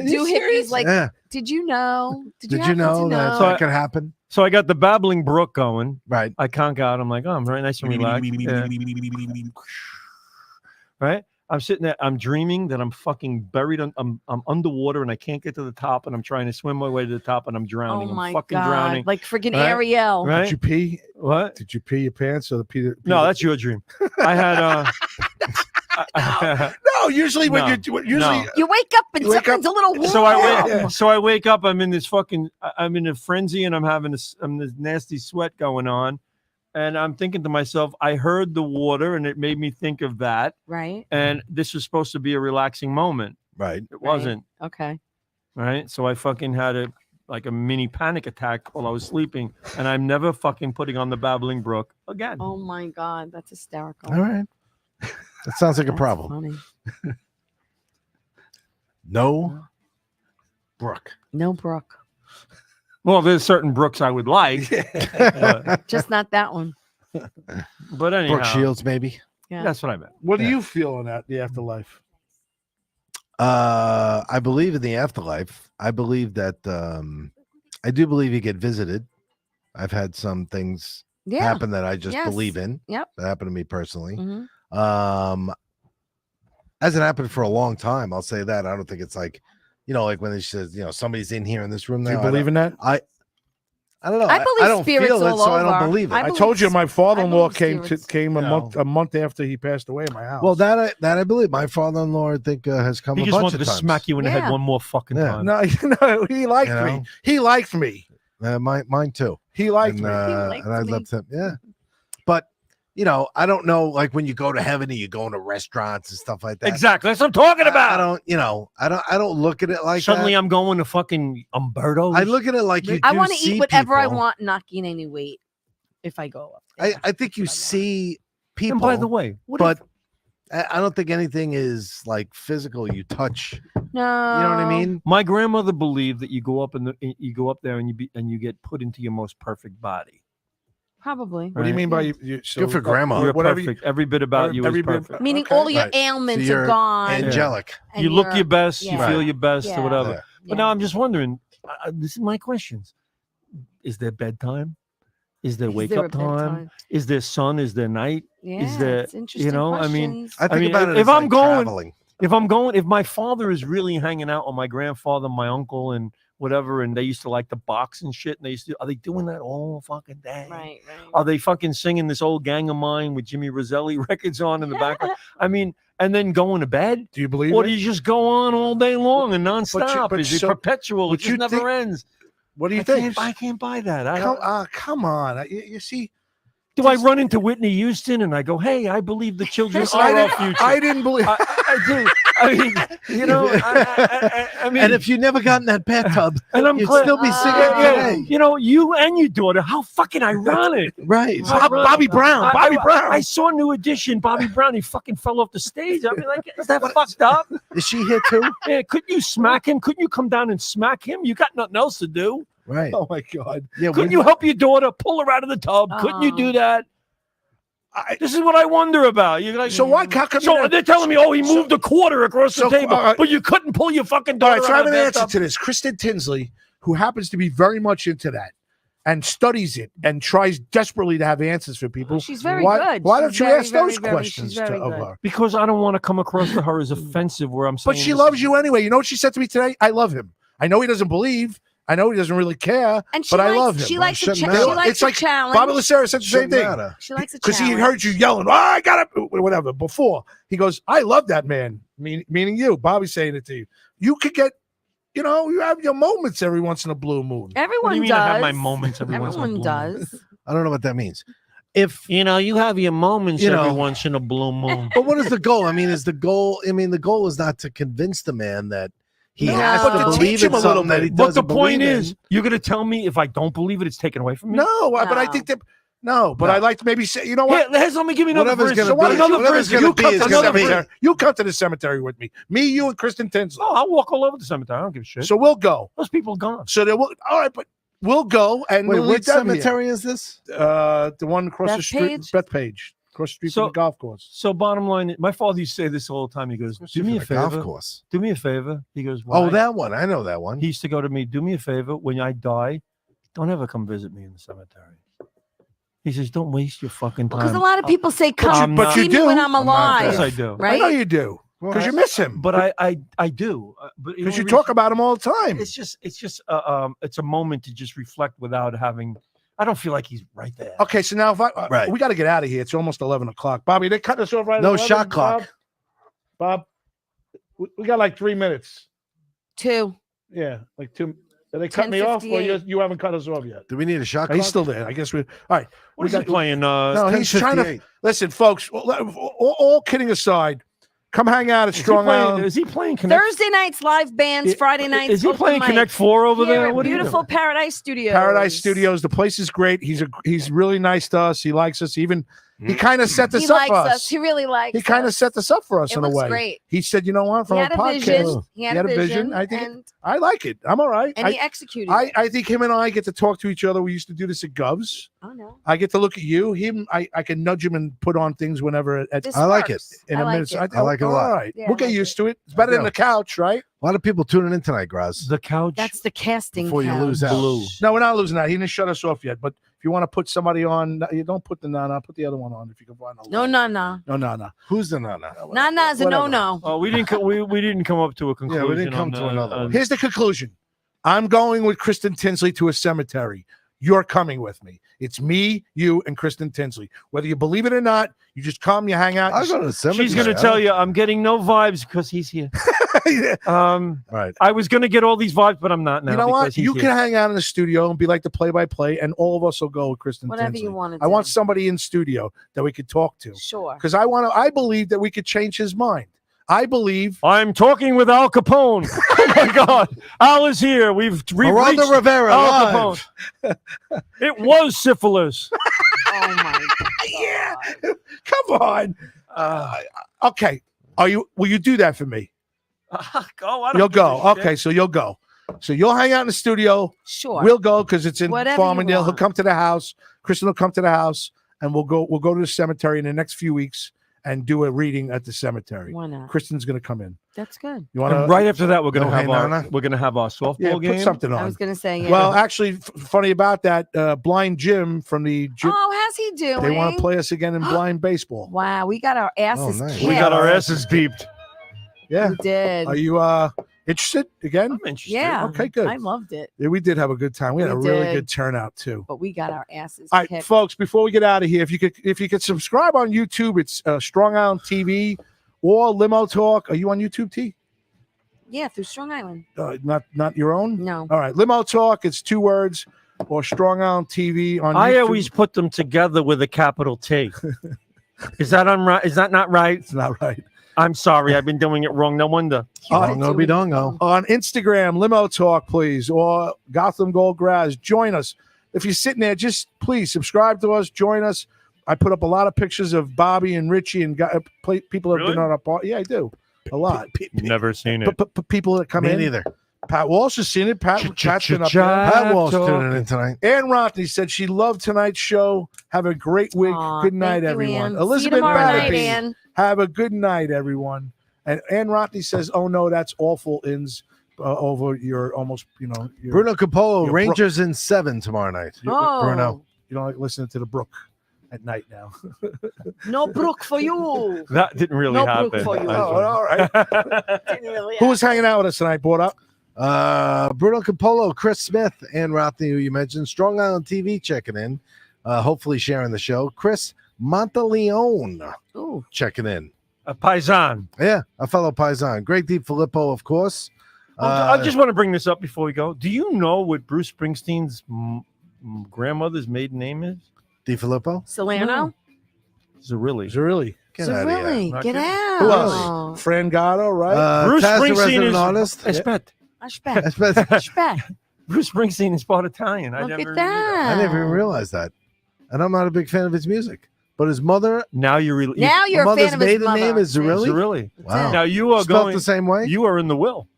doohickeys. Like, Yeah. did you know? Did you happen know to that So that could happen? So I got the babbling brook going. Right. I conk out. I'm like, oh, I'm very nice and relaxed. Yeah. Right? I'm sitting there. I'm dreaming that I'm fucking buried. I'm underwater and I can't get to the top. And I'm trying to swim my way to the top and I'm drowning. Oh my I'm fucking God. drowning. Like freaking Right? Ariel. Right? Did you pee? What? Did you pee your pants or the pee? No, that's your dream. I had no. Usually when No. usually No. You wake up and You wake something's a little warm. So I wake up. I'm in this fucking. I'm in a frenzy, and I'm having this nasty sweat going on, and I'm thinking to myself, I heard the water, and it made me think of that. Right. And this was supposed to be a relaxing moment. Right. It wasn't. Okay. Right. So I fucking had a mini panic attack while I was sleeping, and I'm never fucking putting on the babbling brook again. Oh my God. That's hysterical. All right. That sounds like a That's problem. funny. No, Brooke. No Brooke. Well, there's certain brooks I would like, Just not that one. but anyhow, Brooke Shields, maybe. Yeah. that's what I meant. What do you feel in the afterlife? I believe in the afterlife. I believe that I do believe you get visited. I've had some things Yeah. happen that I just Yes. believe in. Yep. That happened to me personally. Mhm. Hasn't happened for a long time. I'll say that. I don't think it's like, like when it says, somebody's in here in this room now. Do you believe in that? I don't know. I believe I don't spirits feel it, all so I don't over. believe it. I I believe told you my father-in-law believe spirits. came a No. month after he passed away in my house. Well, that I believe. My father-in-law, I think, has come He a just bunch wanted of to times. smack you in the Yeah. head one more fucking Yeah. time. no, he liked You me. know? He liked me. Mine too. He liked And, me. liked and I me. loved him. Yeah. But, I don't know, like when you go to heaven and you go into restaurants and stuff like that. Exactly. That's what I'm talking I about. don't, I don't look at it like Suddenly that. I'm going to fucking Umberto's. I look at it like you I do want to see eat whatever I people. want, not gain any weight if I go up there. I think you That's what I want. see people. And by the way, what but if I don't think anything is like physical. You touch. No. You know what I mean? my grandmother believed that you go up you go up there and you get put into your most perfect body. Probably. What do you mean by you? So, Good for grandma. You're whatever perfect. Every bit about you is every bit- perfect. Meaning Okay. all your Right. ailments So are you're gone. Angelic. and You look you're- your best. You yeah. feel your best Yeah. or whatever. Yeah. But now I'm just wondering. This is my questions. Is there bedtime? Is there Is wake there up a time? bedtime? Is there sun? Is there night? Yeah, there- it's interesting I mean, questions. I think mean, about it if as I'm like going- traveling. If my father is really hanging out with my grandfather, my uncle, and whatever, and they used to like to box and shit, and are they doing that all fucking day? right. Are they fucking singing this old Gang of Mine with Jimmy Roselli records on in the background? I mean, and then going to bed? Do you believe Or it? do you just go on all day long and nonstop? but Is it so- perpetual? but It just you never think- ends. What do you I think? can't buy that. I Come, don't. come on. You see, Do I run into Whitney Houston and I go, "Hey, I believe the children Listen, are our future"? I didn't believe. I do. I mean, you know, I mean, And if you never got in that bathtub, and I'm you'd glad, still be singing Yeah, today. you know, you and your daughter. How fucking ironic! Right. Bobby Brown. Bobby Brown. I saw New Edition. Bobby Brown. He fucking fell off the stage. I mean, like, is that fucked up? Is she here too? Yeah, couldn't you smack him? Couldn't you come down and smack him? You got nothing else to do. Right. Oh my God. Yeah. Couldn't you help your daughter pull her out of the tub? Couldn't you do that? This is what I wonder about. You're like, So why? How come so you they're telling me, oh, he moved a quarter across the so, table, all right. but you couldn't pull your fucking All daughter right, so I out have of an the answer bathtub. to this. Kristen Tinsley, who happens to be very much into that and studies it and tries desperately to have answers for people. She's very why, good. Why She's don't you very, ask very, those very- questions she's very of good. her? Because I don't want to come across to her as offensive where I'm saying. But she this loves is- you anyway. You know what she said to me today? I love him. I know he doesn't believe. I know he doesn't really care. And she but likes, I love him. She Well, likes a shouldn't she matter. likes It's a like challenge. Bobby Lacerda said the same Shouldn't thing. matter. She likes a Because challenge. he heard you yelling, oh, I got to, whatever, before. He goes, I love that man, meaning you. Bobby's saying it to you. You could get, you know, you have your moments every once in a blue moon. Everyone What do you mean does. I have my moments every once in a Everyone blue moon? does. I don't know what that means. If You know, you have your moments You every know. once in a blue moon. but what is the goal? I mean, is the goal? I mean, the goal is not to convince the man that he No, has but to to believe teach him in a little something that bit. he But the doesn't point believe is, in. you're going to tell me if I don't believe it, it's taken away from me? No, but I No. think that, no, but No. I like to maybe say, you know what? Here, let me give you another Whatever's version. gonna why be, don't you- another whatever's version. gonna You be come is to the gonna be. cemetery. You come to the cemetery with me. Me, you, and Kristen Tinsley. Oh, I'll walk all over the cemetery. I don't give a shit. So we'll go. Those people are gone. So there will. All right, but we'll go and Wait, we'll which leave them here. cemetery is this? The one across the Beth street, Page? Bethpage, across the street So- from the golf course. So bottom line, my father used to say this all the time. He goes, "Do me a For the golf favor. course. Do me a favor." He goes, Oh, "Why?" that one. I know that one. He used to go to me, "Do me a favor. When I die, don't ever come visit me in the cemetery." He says, "Don't waste your fucking time." Because a lot of people say, you- "Come but see you me do. when I'm I'm not Yes, alive." I do. Right? I know you do Well, because you miss him. But I do. But the Because only you talk reason- about him all the time. It's just it's a moment to just reflect without having. I don't feel like he's right there. Okay, so now if I Right. we got to get out of here. It's almost 11 o'clock. Bobby, they cut us off right. No at 11, shot clock. Bob, we got like 3 minutes. 2. Yeah, like 2. Did they cut me off, or 10:58. you haven't cut us off yet? Do we need a shot? He's clock? still there. I guess we. All right. What we is he got- playing? No, he's trying to 10:58. listen, folks. All kidding aside, come hang out at Strong Island. Is he playing Connect? Thursday nights live bands. Friday nights. Is he open playing mic. Connect 4 over Here there? at What are you beautiful doing? Paradise Studios. Paradise Studios. The place is great. He's really nice to us. He likes us. Even he kind of set this He up likes for us. us. He really likes. He kind of us. set this up for us It in a looks way. great. He said, "You know what? From He a had a podcast, vision. He had a vision. I think and, I like it. I'm all right. and he executed. I think him and I get to talk to each other. We used to do this at Govs. Oh no. I get to look at you. Him, I can nudge him and put on things whenever. This I like works. it. In I a like minute. it. I like it a lot. All right, Yeah, we'll I get like used to it. It's better than do. the couch, right? A lot of people tuning in tonight, Graz. The couch. That's the casting. Before you couch. lose out. Blue. No, we're not losing that. He didn't shut us off yet. But if you want to put somebody on, you don't put the Nana. Put the other one on if you can find a No, no, no. no. Who's the Nana? Nana is a Whatever. no-no. Oh, we didn't. We didn't come up to a conclusion. Yeah, we didn't come on to the- another one. Here's the conclusion. I'm going with Kristen Tinsley to a cemetery. You're coming with me. It's me, you, and Kristen Tinsley. Whether you believe it or not, you just come, you hang out. I'll go to the cemetery. She's going to tell you, I'm getting no vibes because he's here. Yeah. Right. I was going to get all these vibes, but I'm not now. You know because what? he's You here. can hang out in the studio and be like the play-by-play, and all of us will go with Kristen Whatever Tinsley. you want to do. I want somebody in studio that we could talk to Sure. because I believe that we could change his mind. I believe. I'm talking with Al Capone. Oh my God, Al is here. We've Geraldo reached Rivera Al live. Capone. It was syphilis. Oh my. Yeah, come on. Okay, will you do that for me? Go. I don't You'll give a go. shit. Okay, so you'll go. So you'll hang out in the studio. Sure. We'll go because it's in Whatever you Farmingdale. He'll want. come to the house. Kristen will come to the house, and we'll go to the cemetery in the next few weeks and do a reading at the cemetery. Why not? Kristen's going to come in. That's good. You want And to right after that, we're gonna No, have hey, our Nana. softball yeah, game. put something I on. was gonna say. Yeah. Well, actually, funny about that, Blind Jim from the gym, oh, how's he doing? they want to play us again in blind baseball. Wow, we got our asses nice. kicked. We got our asses beeped. Yeah. We did. Are you interested again? I'm interested. Yeah. Okay, good. I loved it, Yeah, we did have a good time. We had We a really did. good turnout too. but we got our asses All right, kicked. folks. Before we get out of here, if you could subscribe on YouTube, it's Strong Island TV or Limo Talk. Are you on YouTube, T? Yeah, through Strong Island. Not your own. No. All right, Limo Talk. It's 2 words. or Strong Island TV on I YouTube. always put them together with a capital T. Is that unright? Is that not right? It's not right. I'm sorry. I've been doing it wrong. No wonder. Dongo be dongo. On Instagram, Limo Talk, please, or Gotham Gold Grass. Join us. If you're sitting there, just please subscribe to us. Join us. I put up a lot of pictures of Bobby and Richie and people that have been on our part. Yeah, I do. A lot. Never seen it. People that come Me in. neither. Pat Walsh has seen it. Pat's been up there. Pat Walsh tuning in tonight. Ann Rothney said she loved tonight's show. Have a great week. Aw, Good night, thank you, everyone. Ann. See you Elizabeth tomorrow night, Batterby. Ann. Have a good night, everyone. And Ann Rothney says, "Oh no, that's awful." Ins over your almost, your, Bruno Capolo, your Rangers in 7 tomorrow night. Oh, Bruno. You don't like listening to the Brook at night now. no brook for you. That didn't really No happen. proof for you. Oh, all right. Didn't really Who was hanging out with us tonight? Brought up. Bruno Capolo, Chris Smith, Ann Rothney, who you mentioned, Strong Island TV checking in, hopefully sharing the show. Chris Monteleone Ooh. checking in. A paisan. Yeah, a fellow Paisan. Greg DiFilippo, of course. I just want to bring this up before we go. Do you know what Bruce Springsteen's grandmother's maiden name is? DiFilippo? Salerno? Zerilli. Really? Get out of here. Really? Not Get kidding. out. Who else? Fran Gatto, right? Bruce Taz, the Springsteen resident is artist. Espet. Ashbeck. Ashbeck. Bruce Springsteen is part Italian. I Look never at knew that. I never even realized that. And I'm not a big fan of his music. But his mother, Now you're really Now you're a mother's fan of his maiden mother. name is Zerilli? Zerilli. Wow. Now you are Spelled going the same way? You are in the will.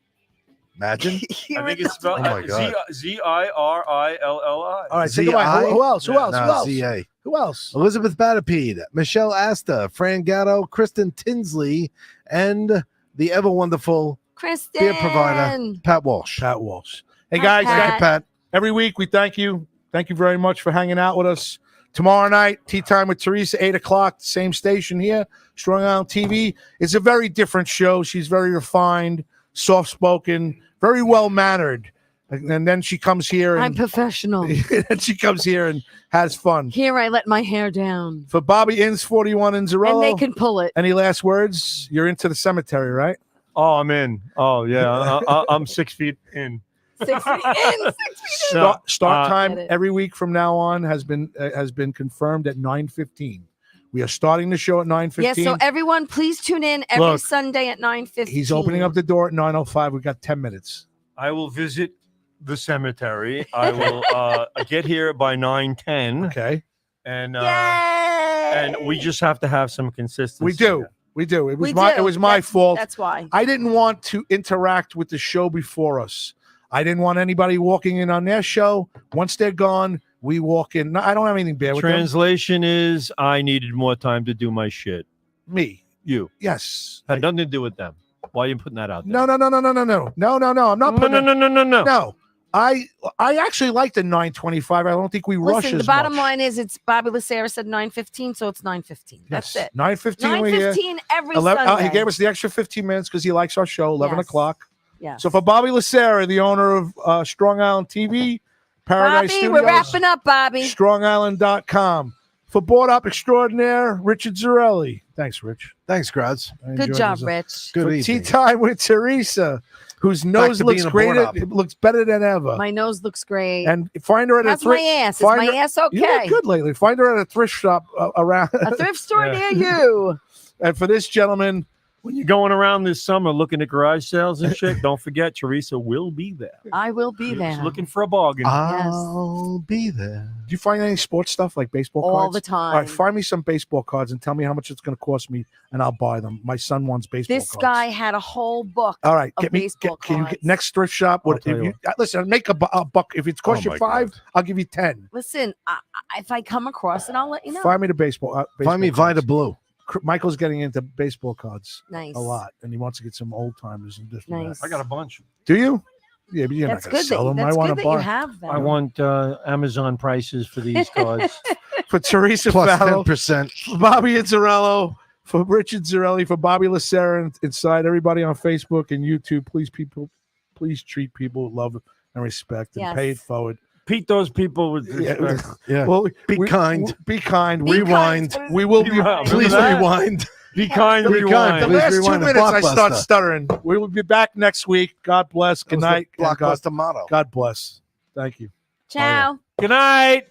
Imagine. I think it's spelled Oh my God. Zirrilli. All right, say Z-I? goodbye. Who else? Who else? No, Who else? Z-A. Who else? Elizabeth Battipede, Michelle Asta, Fran Gatto, Kristen Tinsley, and the ever wonderful Kristen. beer provider, Pat Walsh. Pat Walsh. Hey, Hi, guys. Pat. Thank you, Pat. Every week we thank you. Thank you very much for hanging out with us. Tomorrow night, Tea Time with Teresa, 8 o'clock, same station here, Strong Island TV. It's a very different show. She's very refined, soft-spoken, very well-mannered. And then she comes here I'm and, professional. and she comes here and has fun. Here I let my hair down. For Bobby Inns, 41 in And Zarello. they can pull it. Any last words? You're into the cemetery, right? Oh, I'm in. Oh, yeah. I'm 6 feet in. 6 feet in. 6 feet in. No, Start time Get it. every week from now on has been confirmed at 9:15. We are starting the show at 9:15. Yes, so everyone, please tune in every Look, Sunday at 9:15. He's opening up the door at 9:05. We've got 10 minutes. I will visit the cemetery. I will get here by 9:10. Okay. And Yay! and we just have to have some consistency. We do. We do. It was We do. it was my That's- fault. That's why. I didn't want to interact with the show before us. I didn't want anybody walking in on their show. Once they're gone, we walk in. No, I don't have anything bad with them. Translation is I needed more time to do my shit. Me. You. Yes. Had nothing to do with them. Why are you putting that out there? No. I'm not putting No. No. I actually like the 9:25. I don't think we rush Listen, as the bottom much. line is it's Bobby Lacera said 9:15, so it's 9:15. That's Yes. it. 9:15 we're here. 9:15 every 11 Sunday. he gave us the extra 15 minutes because he likes our show, 11 Yes. o'clock. Yes. So for Bobby Lacera, the owner of Strong Island TV, Paradise Bobby, Studios, we're wrapping up, Bobby. StrongIsland.com. For Board Up Extraordinaire, Richard Zarelli. Thanks, Rich. Thanks, Graz. I Good enjoyed job, myself. Rich. Good For evening. Tea Time with Teresa, whose nose to looks being a great. Board Up. It looks better than ever. My nose looks great. And find her at How's a my thrift. ass? Is find my her- ass You look okay? good lately. Find her at a thrift shop around. A thrift store Yeah. near you. And for this gentleman, When you're going around this summer looking at garage sales and shit, don't forget Teresa will be there. I will be She's there looking for a bargain. I'll be there. do you find any sports stuff like baseball all cards? the time. All right, find me some baseball cards and tell me how much it's going to cost me, and I'll buy them. My son wants baseball This cards. guy had a whole book. All right, of get me. baseball Can you cards. get next thrift shop? I'll What tell if you you listen? Make a buck. If it's cost Oh you my $5, God. I'll give you 10. Listen, if I come across it, I'll let you know. Find me the baseball. Find me cards. Vita Blue. Michael's getting into baseball cards Nice. a lot, and he wants to get some old timers and this and that. Nice. I got a bunch. Do you? Yeah, but you're That's not going good. to sell them. I That's want good to that you buy have them. I want Amazon prices for these cards. for Teresa Plus Fallow, 10%. for Bobby Izzarello, for Richard Zarelli, for Bobby Lacera inside, everybody on Facebook and YouTube. Please treat people with love and respect and Yes. pay it forward. Treat those people with respect. Yeah. Well, Be kind. Be kind. Be Rewind. kind. We will be. Remember Please that? rewind. Be kind, Be rewind. kind, The please. last 2 rewind to minutes I start Blockbuster. stuttering. We will be back next week. God bless. Good night. and God, Blockbuster motto. God bless. Thank you. Ciao. Good night.